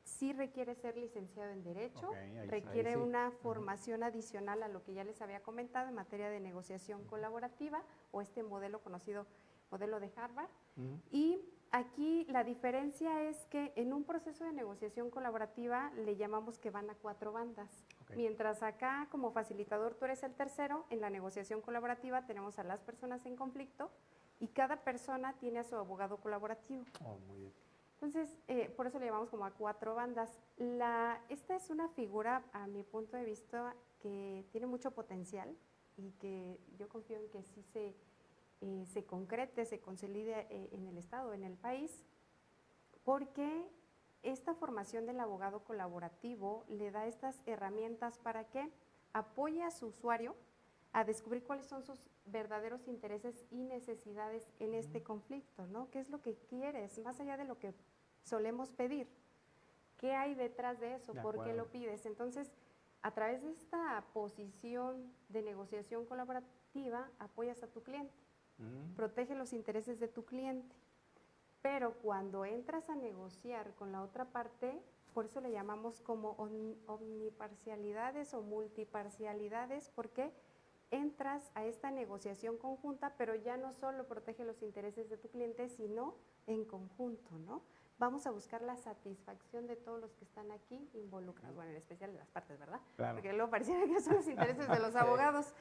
sí requiere ser licenciado en Derecho, Ok, ahí requiere sí. una formación adicional a lo que ya les había comentado en materia de negociación colaborativa o este modelo conocido, modelo de Harvard. Y aquí la diferencia es que en un proceso de negociación colaborativa le llamamos que van a 4 bandas. Ok. Mientras acá como facilitador tú eres el tercero, en la negociación colaborativa tenemos a las personas en conflicto y cada persona tiene a su abogado colaborativo. Oh, muy bien. Entonces, por eso le llamamos como a 4 bandas. Esta es una figura, a mi punto de vista, que tiene mucho potencial y que yo confío en que sí se concrete, se consolide en el Estado, en el país, porque esta formación del abogado colaborativo le da estas herramientas para que apoye a su usuario a descubrir cuáles son sus verdaderos intereses y necesidades en este conflicto, ¿no? ¿Qué es lo que quieres? Más allá de lo que solemos pedir, ¿qué hay detrás de eso? De ¿Por qué acuerdo. lo pides? Entonces, a través de esta posición de negociación colaborativa, apoyas a tu cliente, protege los intereses de tu cliente. Pero cuando entras a negociar con la otra parte, por eso le llamamos como omniparcialidades o multiparcialidades, porque entras a esta negociación conjunta, pero ya no solo protege los intereses de tu cliente, sino en conjunto, ¿no? Vamos a buscar la satisfacción de todos los que están aquí involucrados, bueno, en especial de las partes, ¿verdad? Claro. Porque luego pareciera que son los intereses de los abogados.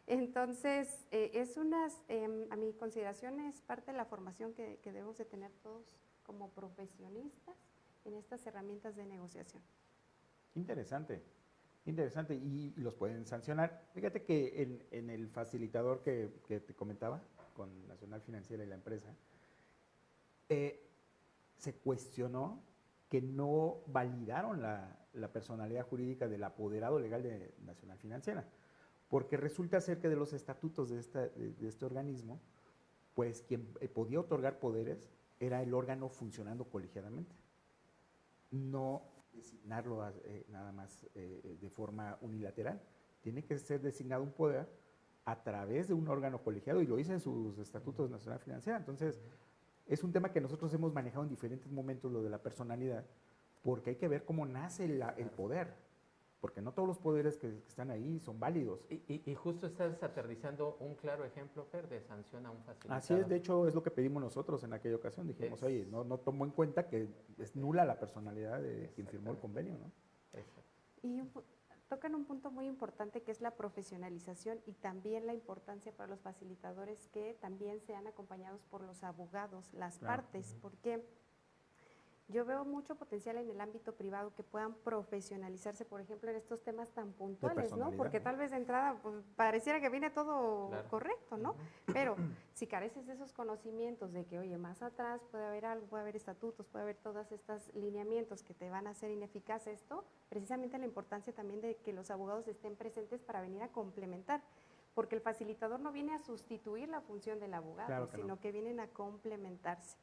Entonces, a mi consideración es parte de la formación que debemos de tener todos como profesionistas en estas herramientas de negociación. Interesante, interesante. Y los pueden sancionar. Fíjate que en el facilitador que te comentaba, con Nacional Financiera y la empresa, se cuestionó que no validaron la personalidad jurídica del apoderado legal de Nacional Financiera. Porque resulta ser que de los estatutos de este organismo, pues quien podía otorgar poderes era el órgano funcionando colegiadamente, no designarlo nada más de forma unilateral. Tiene que ser designado un poder a través de un órgano colegiado, y lo dice en sus estatutos de Nacional Financiera. Entonces, es un tema que nosotros hemos manejado en diferentes momentos, lo de la personalidad, porque hay que ver cómo nace el poder. Porque no todos los poderes que están ahí son válidos. Y justo estás aterrizando un claro ejemplo, Fer, de sanción a un facilitador. Así es, de hecho, es lo que pedimos nosotros en aquella ocasión. Dijimos, oye, no tomó en cuenta que es nula la personalidad de quien firmó el convenio, ¿no? Exacto. Y tocan un punto muy importante que es la profesionalización y también la importancia para los facilitadores que también sean acompañados por los abogados, las Claro. partes, porque yo veo mucho potencial en el ámbito privado que puedan profesionalizarse, por ejemplo, en estos temas tan puntuales, ¿no? personalidad, Porque ¿no? tal vez de entrada pues, pareciera que viene todo Claro. correcto, ¿no? Pero si careces de esos conocimientos de que, oye, más atrás puede haber algo, puede haber estatutos, puede haber todos estos lineamientos que te van a hacer ineficaz esto, precisamente la importancia también de que los abogados estén presentes para venir a complementar. Porque el facilitador no viene a sustituir la función del abogado, Claro que sino no. que vienen a complementarse.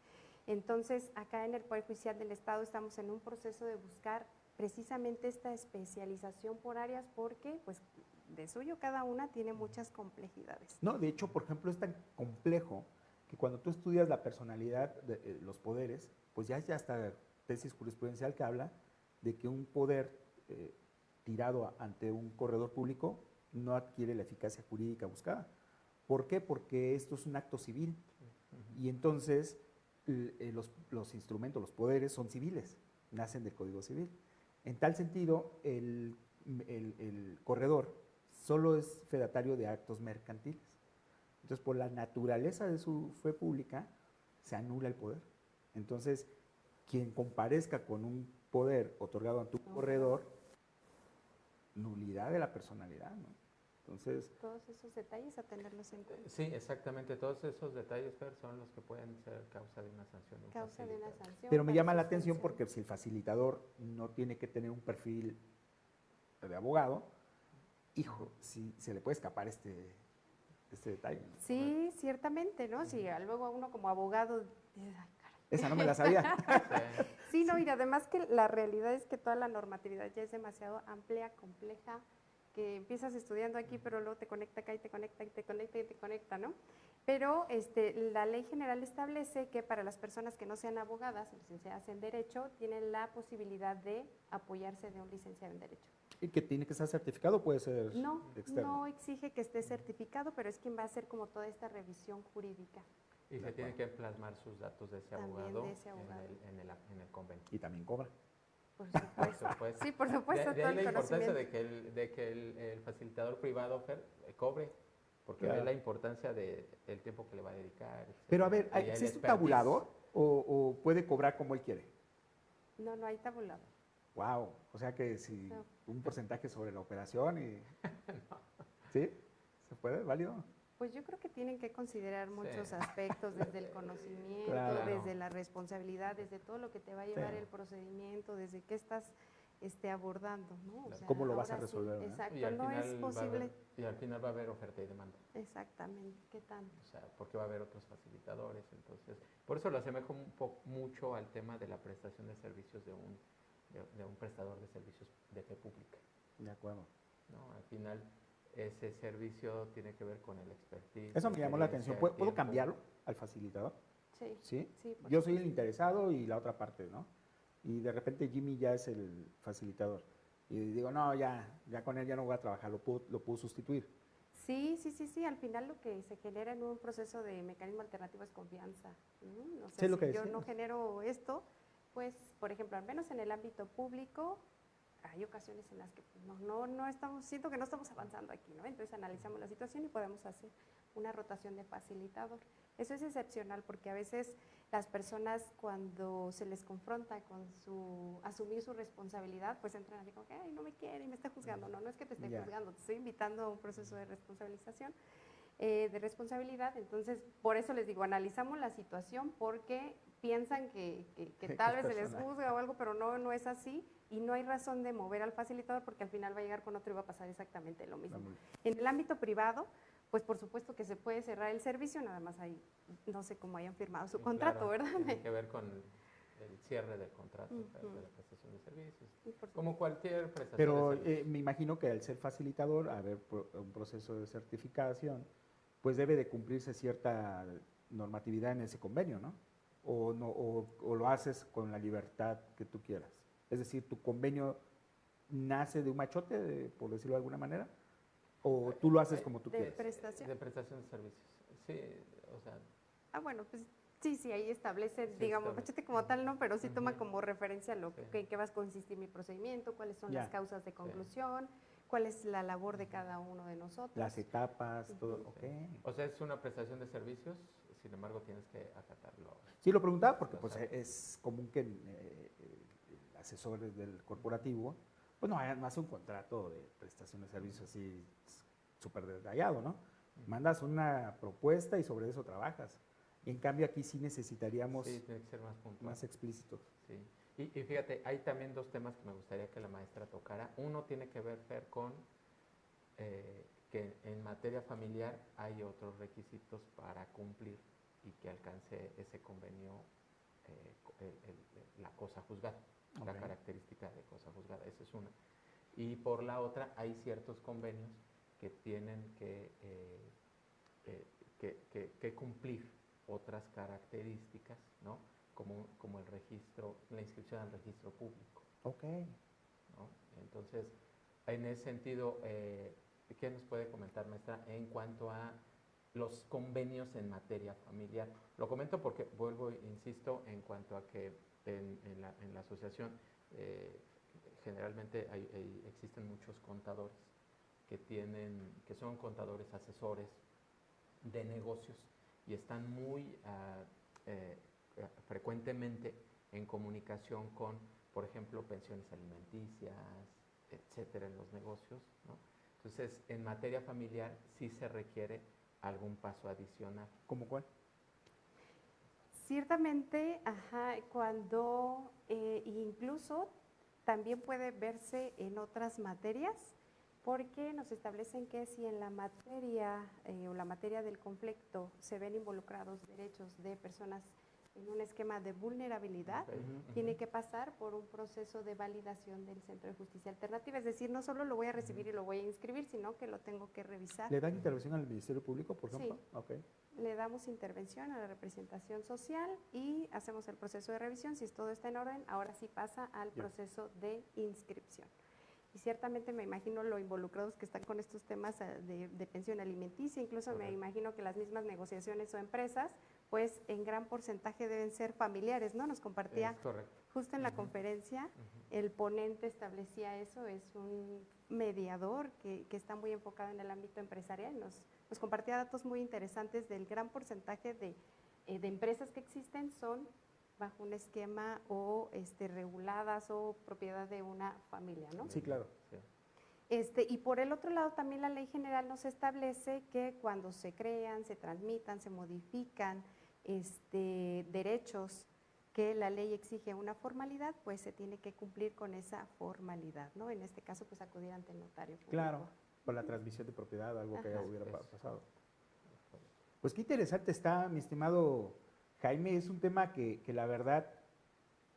Entonces, acá en el Poder Judicial del Estado estamos en un proceso de buscar precisamente esta especialización por áreas porque, pues, de suyo cada una tiene muchas complejidades. No, de hecho, por ejemplo, es tan complejo que cuando tú estudias la personalidad de los poderes, pues ya hay hasta tesis jurisprudencial que habla de que un poder tirado ante un corredor público no adquiere la eficacia jurídica buscada. ¿Por qué? Porque esto es un acto civil y entonces los instrumentos, los poderes son civiles, nacen del Código Civil. En tal sentido, el corredor solo es fedatario de actos mercantiles. Entonces, por la naturaleza de su fe pública, se anula el poder. Entonces, quien comparezca con un poder otorgado ante un corredor, nulidad de la personalidad, ¿no? Entonces, Todos esos detalles a tenerlos en cuenta. Sí, exactamente. Todos esos detalles, Fer, son los que pueden ser causa de una sanción. un Causa de una facilitador. sanción. pero me para llama sus la atención funciones. porque si el facilitador no tiene que tener un perfil de abogado, hijo, si se le puede escapar este este detalle. Sí, ciertamente, ¿no? Sí, luego uno como abogado dice, "Ay, caray". Esa no me la sabía. Sí. Sí, no, y además que la realidad es que toda la normatividad ya es demasiado amplia, compleja, que empiezas estudiando aquí, pero luego te conecta acá y te conecta y te conecta y te conecta, ¿no? Pero la ley general establece que para las personas que no sean abogadas, licenciadas en Derecho, tienen la posibilidad de apoyarse de un licenciado en Derecho. ¿Y que tiene que estar certificado o puede ser No, externo? no exige que esté certificado, pero es quien va a hacer como toda esta revisión jurídica. Y se tiene que plasmar sus datos de ese También abogado, de ese abogado. en el convenio. Y también cobra. Por Por supuesto. supuesto. Sí, por supuesto, De todo ahí el la importancia conocimiento. de que el facilitador privado, Fer, cobre, porque Claro. ve la importancia del tiempo que le va a dedicar. Pero a ver, etcétera. Y el ¿existe un expertise. tabulador o puede cobrar como él quiere? No, no hay tabulado. Wow, o sea que si No. un porcentaje sobre la operación y... ¿Sí? ¿Se puede? ¿Válido? Pues yo creo que tienen que considerar muchos Sí. aspectos, desde el conocimiento, Claro. desde la responsabilidad, desde todo lo que te va a llevar Sí. el procedimiento, desde qué estás abordando, ¿no? O sea, ¿Cómo lo vas a ahora sí, resolver, verdad? exacto, Y al no es final va a posible. haber, y al final va a haber oferta y demanda. Exactamente, ¿qué tanto? O sea, porque va a haber otros facilitadores. Entonces, por eso lo asemejo mucho al tema de la prestación de servicios de un prestador de servicios de fe pública, De acuerdo. ¿no? Al final, ese servicio tiene que ver con el expertise. Eso me llamó la atención. experiencia, ¿Puedo tiempo. cambiarlo al facilitador? Sí, ¿Sí? sí, por Yo soy el supuesto. interesado y la otra parte, ¿no? Y de repente Jimmy ya es el facilitador. Y digo, no, ya con él ya no voy a trabajar, lo puedo sustituir. Sí, sí, sí, sí, al final lo que se genera en un proceso de mecanismo alternativo es confianza, ¿no? O sea, Sí, lo si que yo no decías. genero esto, pues, por ejemplo, al menos en el ámbito público, hay ocasiones en las que pues, no estamos, siento que no estamos avanzando aquí, ¿no? Entonces analizamos la situación y podemos hacer una rotación de facilitador. Eso es excepcional porque a veces las personas cuando se les confronta con asumir su responsabilidad, pues entran así como que, ay, no me quiere y me está juzgando. No, no es que te esté Ya. juzgando, te estoy invitando a un proceso de responsabilización, de responsabilidad. Entonces, por eso les digo, analizamos la situación porque piensan que tal vez se les personal. juzga o algo, pero no es así y no hay razón de mover al facilitador porque al final va a llegar con otro y va a pasar exactamente lo mismo. En el ámbito privado, pues por supuesto que se puede cerrar el servicio, nada más ahí, no sé cómo hayan firmado su Sí, contrato, claro, ¿verdad? tiene que ver con el cierre del contrato, Ujú. de la prestación de servicios. Sí, por Como cualquier prestación Pero de servicios. me imagino que al ser facilitador, un proceso de certificación, pues debe de cumplirse cierta normatividad en ese convenio, ¿no? O lo haces con la libertad que tú quieras. Es decir, tu convenio nace de un machote, por decirlo de alguna manera, o tú lo haces como tú de quieres. prestación. De prestación de servicios. Sí, o sea, Ah, bueno, pues sí, ahí establece, Sí, digamos, establece. machete como tal, ¿no? Pero sí toma Ujú. como referencia lo Sí. que en qué va a consistir mi procedimiento, cuáles son Ya. las causas de conclusión, cuál es la labor de cada uno de nosotros. Las etapas, todo, Ujú. ok. sí. O sea, es una prestación de servicios, sin embargo, tienes que acatarlo. Sí, lo preguntaba porque Lo pues, sabes. es común que asesores del corporativo, pues no hace un contrato de prestación de servicios así súper detallado, ¿no? Mandas una propuesta y sobre eso trabajas. Y en cambio aquí sí necesitaríamos Sí, tiene que ser más puntual. más explícitos. Sí. Y fíjate, hay también dos temas que me gustaría que la maestra tocara. Uno tiene que ver, Fer, con que en materia familiar hay otros requisitos para cumplir y que alcance ese convenio la cosa juzgada, la Ok. característica de cosa juzgada. Esa es una. Y por la otra, hay ciertos convenios que tienen que cumplir otras características, ¿no? Como el registro, la inscripción al registro público, Ok. ¿no? Entonces, en ese sentido, ¿qué nos puede comentar, maestra, en cuanto a los convenios en materia familiar? Lo comento porque, vuelvo, insisto, en cuanto a que en la asociación generalmente existen muchos contadores que son contadores asesores de negocios y están muy frecuentemente en comunicación con, por ejemplo, pensiones alimenticias, etcétera, en los negocios, ¿no? Entonces, en materia familiar sí se requiere algún paso adicional. ¿Cómo cuál? Ciertamente, ajá, incluso también puede verse en otras materias porque nos establecen que si en la materia o la materia del conflicto se ven involucrados derechos de personas en un esquema de vulnerabilidad, tiene que pasar por un proceso de validación del Centro de Justicia Alternativa. Es decir, no solo lo voy a recibir y lo voy a inscribir, sino que lo tengo que revisar. ¿Le dan intervención al Ministerio Público, por ejemplo? Sí. Okay. Le damos intervención a la representación social y hacemos el proceso de revisión. Si todo está en orden, ahora sí pasa al proceso de inscripción. Y ciertamente me imagino lo involucrados que están con estos temas de pensión alimenticia, incluso me imagino que las mismas negociaciones o empresas, pues en gran porcentaje deben ser familiares, ¿no? Nos compartía justo en la conferencia, el ponente establecía eso, es un mediador que está muy enfocado en el ámbito empresarial, nos compartía datos muy interesantes del gran porcentaje de empresas que existen son bajo un esquema o reguladas o propiedad de una familia, ¿no? Sí, claro. Sí. Y por el otro lado también la ley general nos establece que cuando se crean, se transmitan, se modifican derechos que la ley exige una formalidad, pues se tiene que cumplir con esa formalidad, ¿no? En este caso, pues acudir ante el notario público. Claro, por la transmisión de propiedad, algo que Ajá. hubiera pasado. Pues qué interesante está, mi estimado Jaime, es un tema que la verdad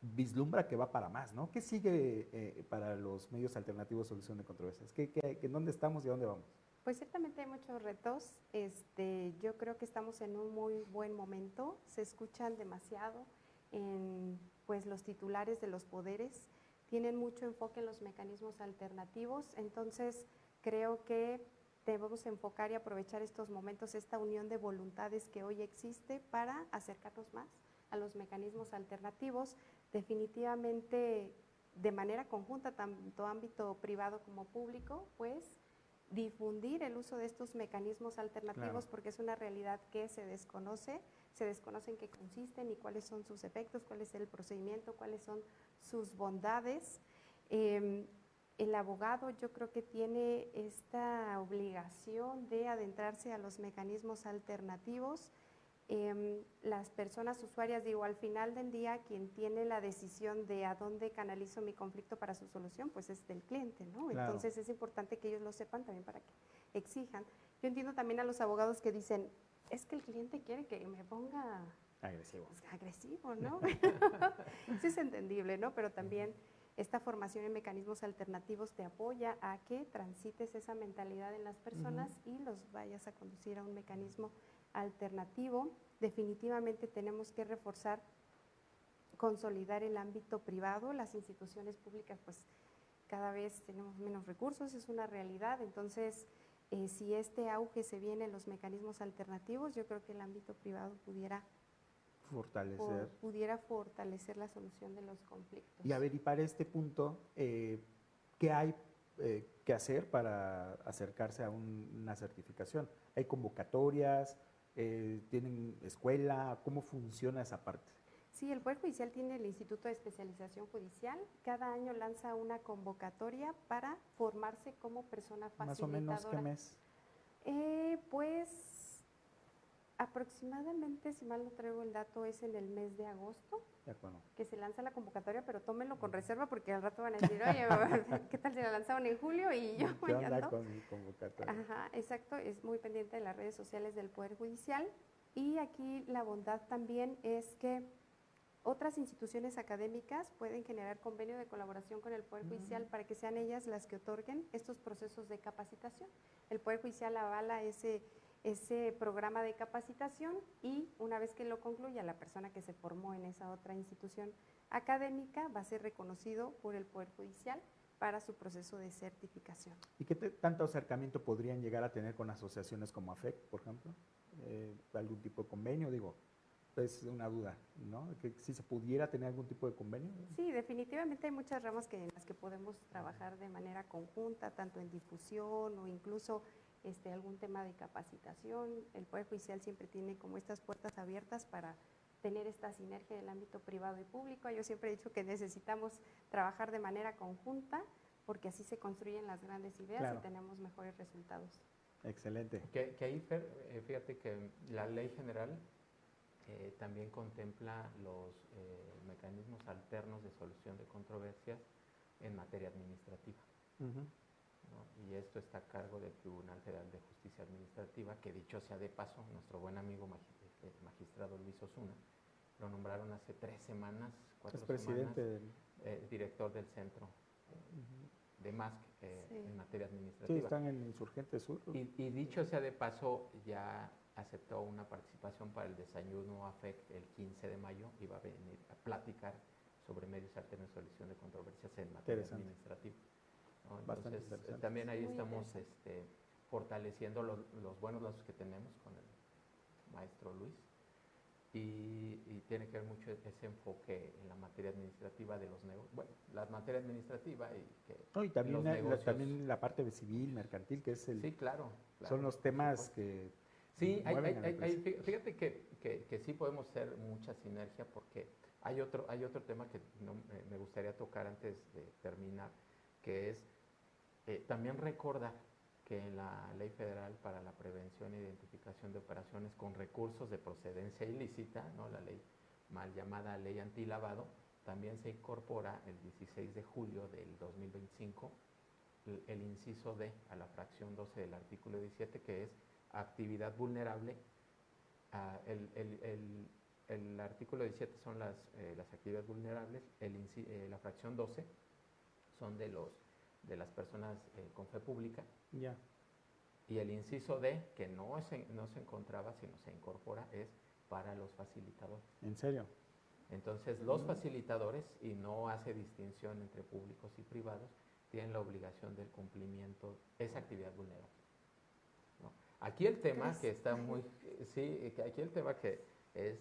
vislumbra que va para más, ¿no? ¿Qué sigue para los medios alternativos de solución de controversias? ¿En dónde estamos y a dónde vamos? Pues ciertamente hay muchos retos. Yo creo que estamos en un muy buen momento. Se escuchan demasiado pues los titulares de los poderes. Tienen mucho enfoque en los mecanismos alternativos. Entonces, creo que debemos enfocar y aprovechar estos momentos, esta unión de voluntades que hoy existe para acercarnos más a los mecanismos alternativos. Definitivamente, de manera conjunta, tanto ámbito privado como público, pues difundir el uso de estos mecanismos alternativos, claro, porque es una realidad que se desconoce en qué consisten y cuáles son sus efectos, cuál es el procedimiento, cuáles son sus bondades. El abogado yo creo que tiene esta obligación de adentrarse a los mecanismos alternativos. Las personas usuarias, digo, al final del día, quien tiene la decisión de a dónde canalizo mi conflicto para su solución, pues es del cliente, ¿no? Claro. Entonces es importante que ellos lo sepan también para que exijan. Yo entiendo también a los abogados que dicen, es que el cliente quiere que me ponga agresivo, pues, agresivo, ¿no? Sí es entendible, ¿no? Pero también esta formación en mecanismos alternativos te apoya a que transites esa mentalidad en las personas y los vayas a conducir a un mecanismo alternativo. Definitivamente tenemos que reforzar, consolidar el ámbito privado. Las instituciones públicas, pues cada vez tenemos menos recursos, es una realidad. Entonces, si este auge se viene en los mecanismos alternativos, yo creo que el ámbito privado pudiera fortalecer la solución de los conflictos. Y a ver, y para este punto, ¿qué hay que hacer para acercarse a una certificación? ¿Hay convocatorias? ¿Tienen escuela? ¿Cómo funciona esa parte? Sí, el Poder Judicial tiene el Instituto de Especialización Judicial. Cada año lanza una convocatoria para formarse como persona facilitadora. ¿Más o menos qué mes? Pues aproximadamente, si mal no traigo el dato, es en el mes de agosto. De acuerdo. Que se lanza la convocatoria, pero tómenlo con reserva porque al rato van a decir, oye, ¿qué tal si la lanzaron en julio y yo ¿Qué mañana? onda con mi convocatoria? Ajá, exacto, es muy pendiente de las redes sociales del Poder Judicial. Y aquí la bondad también es que otras instituciones académicas pueden generar convenio de colaboración con el Poder Judicial para que sean ellas las que otorguen estos procesos de capacitación. El Poder Judicial avala ese programa de capacitación y una vez que lo concluya, la persona que se formó en esa otra institución académica va a ser reconocido por el Poder Judicial para su proceso de certificación. ¿Y qué tanto acercamiento podrían llegar a tener con asociaciones como AFEC, por ejemplo? ¿Algún tipo de convenio? Digo, es una duda, ¿no? Que si se pudiera tener algún tipo de convenio. Sí, definitivamente hay muchas ramas en las que podemos trabajar de manera conjunta, tanto en difusión o incluso algún tema de capacitación. El Poder Judicial siempre tiene como estas puertas abiertas para tener esta sinergia del ámbito privado y público. Yo siempre he dicho que necesitamos trabajar de manera conjunta porque así se construyen las grandes ideas, claro, y tenemos mejores resultados. Excelente. Que ahí, Fer, fíjate que la ley general también contempla los mecanismos alternos de solución de controversias en materia administrativa. ¿no? Y esto está a cargo del Tribunal Federal de Justicia Administrativa, que dicho sea de paso, nuestro buen amigo magistrado Luis Osuna, lo nombraron hace 3 semanas, 4 Es presidente semanas, director del centro de MASC Sí. en materia Sí, administrativa. están en Insurgente Sur. Y dicho sea de paso, ya aceptó una participación para el desayuno AFEC el 15 de mayo y va a venir a platicar sobre medios alternos de solución de controversias en materia Interesante. administrativa, ¿no? Bastante Entonces, interesante. también ahí Muy estamos interesante. fortaleciendo los buenos lazos que tenemos con el maestro Luis. Y tiene que ver mucho ese enfoque en la materia administrativa de los negocios. Bueno, la materia administrativa y que No, y también, los negocios. también la parte civil, mercantil, que es Sí, claro. son los por temas supuesto. que Sí, mueven a la empresa. fíjate que sí podemos hacer mucha sinergia porque hay otro tema que me gustaría tocar antes de terminar, que es también recordar que en la Ley Federal para la Prevención e Identificación de Operaciones con Recursos de Procedencia Ilícita, ¿no? La ley mal llamada Ley Antilavado, también se incorpora el 16 de julio del 2025 el inciso D a la fracción 12 del artículo 17, que es actividad vulnerable. El artículo 17 son las actividades vulnerables, la fracción 12 son de las personas con fe pública, Ya. y el inciso D, que no se encontraba, sino se incorpora, es para los facilitadores. ¿En serio? Entonces, los facilitadores, y no hace distinción entre públicos y privados, tienen la obligación del cumplimiento, esa actividad vulnerable, ¿no? Aquí el tema que está muy, sí, aquí el tema que es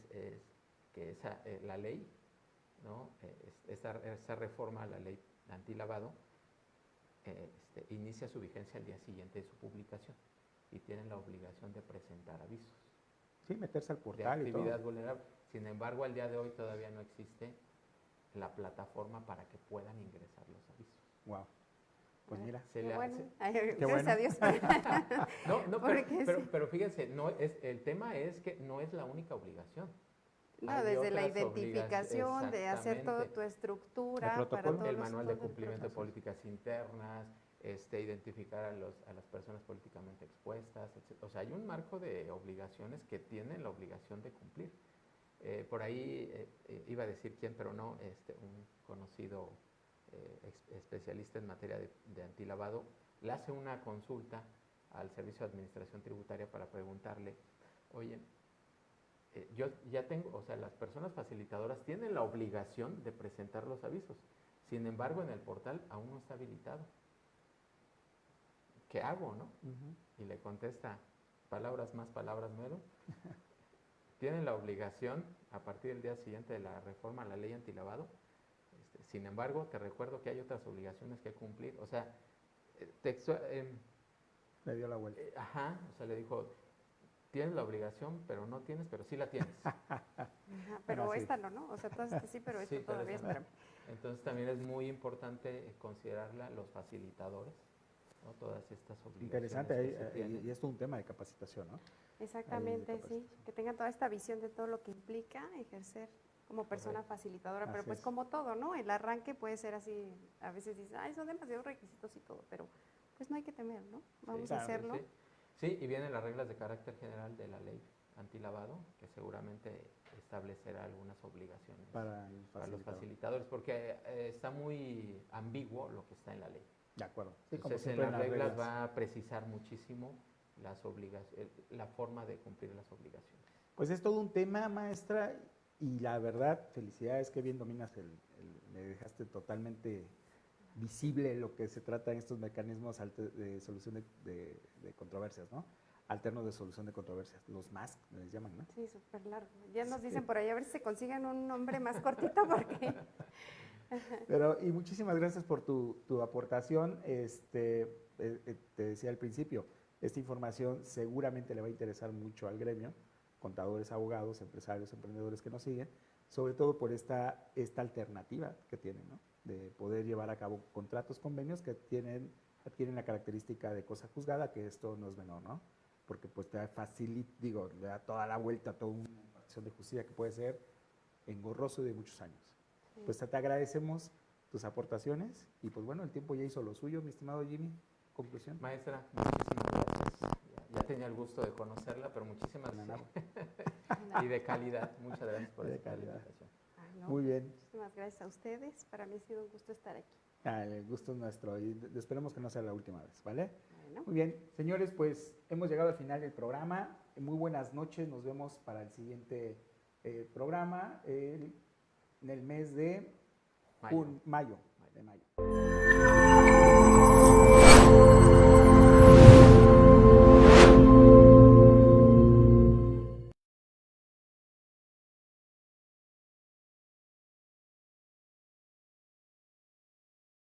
que la ley, ¿no? Esa reforma a la ley antilavado inicia su vigencia al día siguiente de su publicación y tienen la obligación de presentar avisos Sí, meterse al de portal y todo. actividad vulnerable. Sin embargo, al día de hoy todavía no existe la plataforma para que puedan ingresar los avisos. Wow. Pues mira. Se Qué le bueno. hace- Ay, Qué gracias bueno. a Dios. No, Porque pero fíjense, el tema es que no es la única obligación. No, Hay desde la otras identificación, de hacer toda exactamente. tu estructura, El protocolo. para todos El los- manual de todos los cumplimiento de procesos. políticas internas, identificar a las personas políticamente expuestas, etc. O sea, hay un marco de obligaciones que tienen la obligación de cumplir. Por ahí iba a decir quién, pero no, un conocido especialista en materia de antilavado le hace una consulta al Servicio de Administración Tributaria para preguntarle, oye, yo ya tengo, o sea, las personas facilitadoras tienen la obligación de presentar los avisos. Sin embargo, en el portal aún no está habilitado. ¿Qué hago, no? Ujú. Y le contesta, palabras más, palabras menos. Tienen la obligación, a partir del día siguiente de la reforma a la ley antilavado. Sin embargo, te recuerdo que hay otras obligaciones que cumplir. O sea, Le dio la vuelta. o sea, le dijo, tienes la obligación, pero no tienes, pero sí la tienes. Ajá, pero Bueno, sí. esta no, o sea, todas que sí, pero esto Sí, pero todavía, esa no. espérame. Entonces también es muy importante considerarla los facilitadores, ¿no? Todas estas obligaciones Interesante, que ahí, se tienen. y es todo un tema de capacitación, ¿no? Exactamente, sí, capacitación. que tengan toda esta visión de todo lo que implica ejercer como persona Correcto. facilitadora, pero Así pues es. como todo, ¿no? El arranque puede ser así, a veces dices, ay, son demasiados requisitos y todo, pero pues no hay que temer, ¿no? Vamos a claro, hacerlo. Sí. Sí, y vienen las reglas de carácter general de la ley antilavado, que seguramente establecerá algunas obligaciones Para el para los facilitador. facilitadores, porque está muy ambiguo lo que está en la ley. De acuerdo. Sí, como Entonces, en siempre las reglas va a precisar muchísimo la forma de cumplir las obligaciones. Pues es todo un tema, maestra, y la verdad, felicidades, que bien dominas me dejaste totalmente visible lo que se trata en estos mecanismos de solución de controversias, ¿no? Alternos de solución de controversias, los MASC les llaman, ¿no? Sí, súper largo. Ya nos dicen por ahí, a ver si se consiguen un nombre más cortito porque... Pero, y muchísimas gracias por tu aportación. Te decía al principio, esta información seguramente le va a interesar mucho al gremio, contadores, abogados, empresarios, emprendedores que nos siguen, sobre todo por esta alternativa que tienen, ¿no? De poder llevar a cabo contratos, convenios que adquieren la característica de cosa juzgada, que esto no es menor, ¿no? Porque pues te facilita, le da toda la vuelta a toda una acción de justicia que puede ser engorroso y de muchos años. Pues te agradecemos tus aportaciones y pues bueno, el tiempo ya hizo lo suyo, mi estimado Jimmy. conclusión. Maestra, muchísimas gracias. Ya tenía el gusto de conocerla, pero muchísimas gracias. Y de calidad. Muchas gracias por De esta calidad. invitación. Ay, no, Muy bien. Muchísimas gracias a ustedes. Para mí ha sido un gusto estar aquí. El gusto es nuestro y esperemos que no sea la última vez, ¿vale? Bueno, Muy bien, señores, pues hemos llegado al final del programa. Muy buenas noches, nos vemos para el siguiente programa en el mes de Mayo. mayo.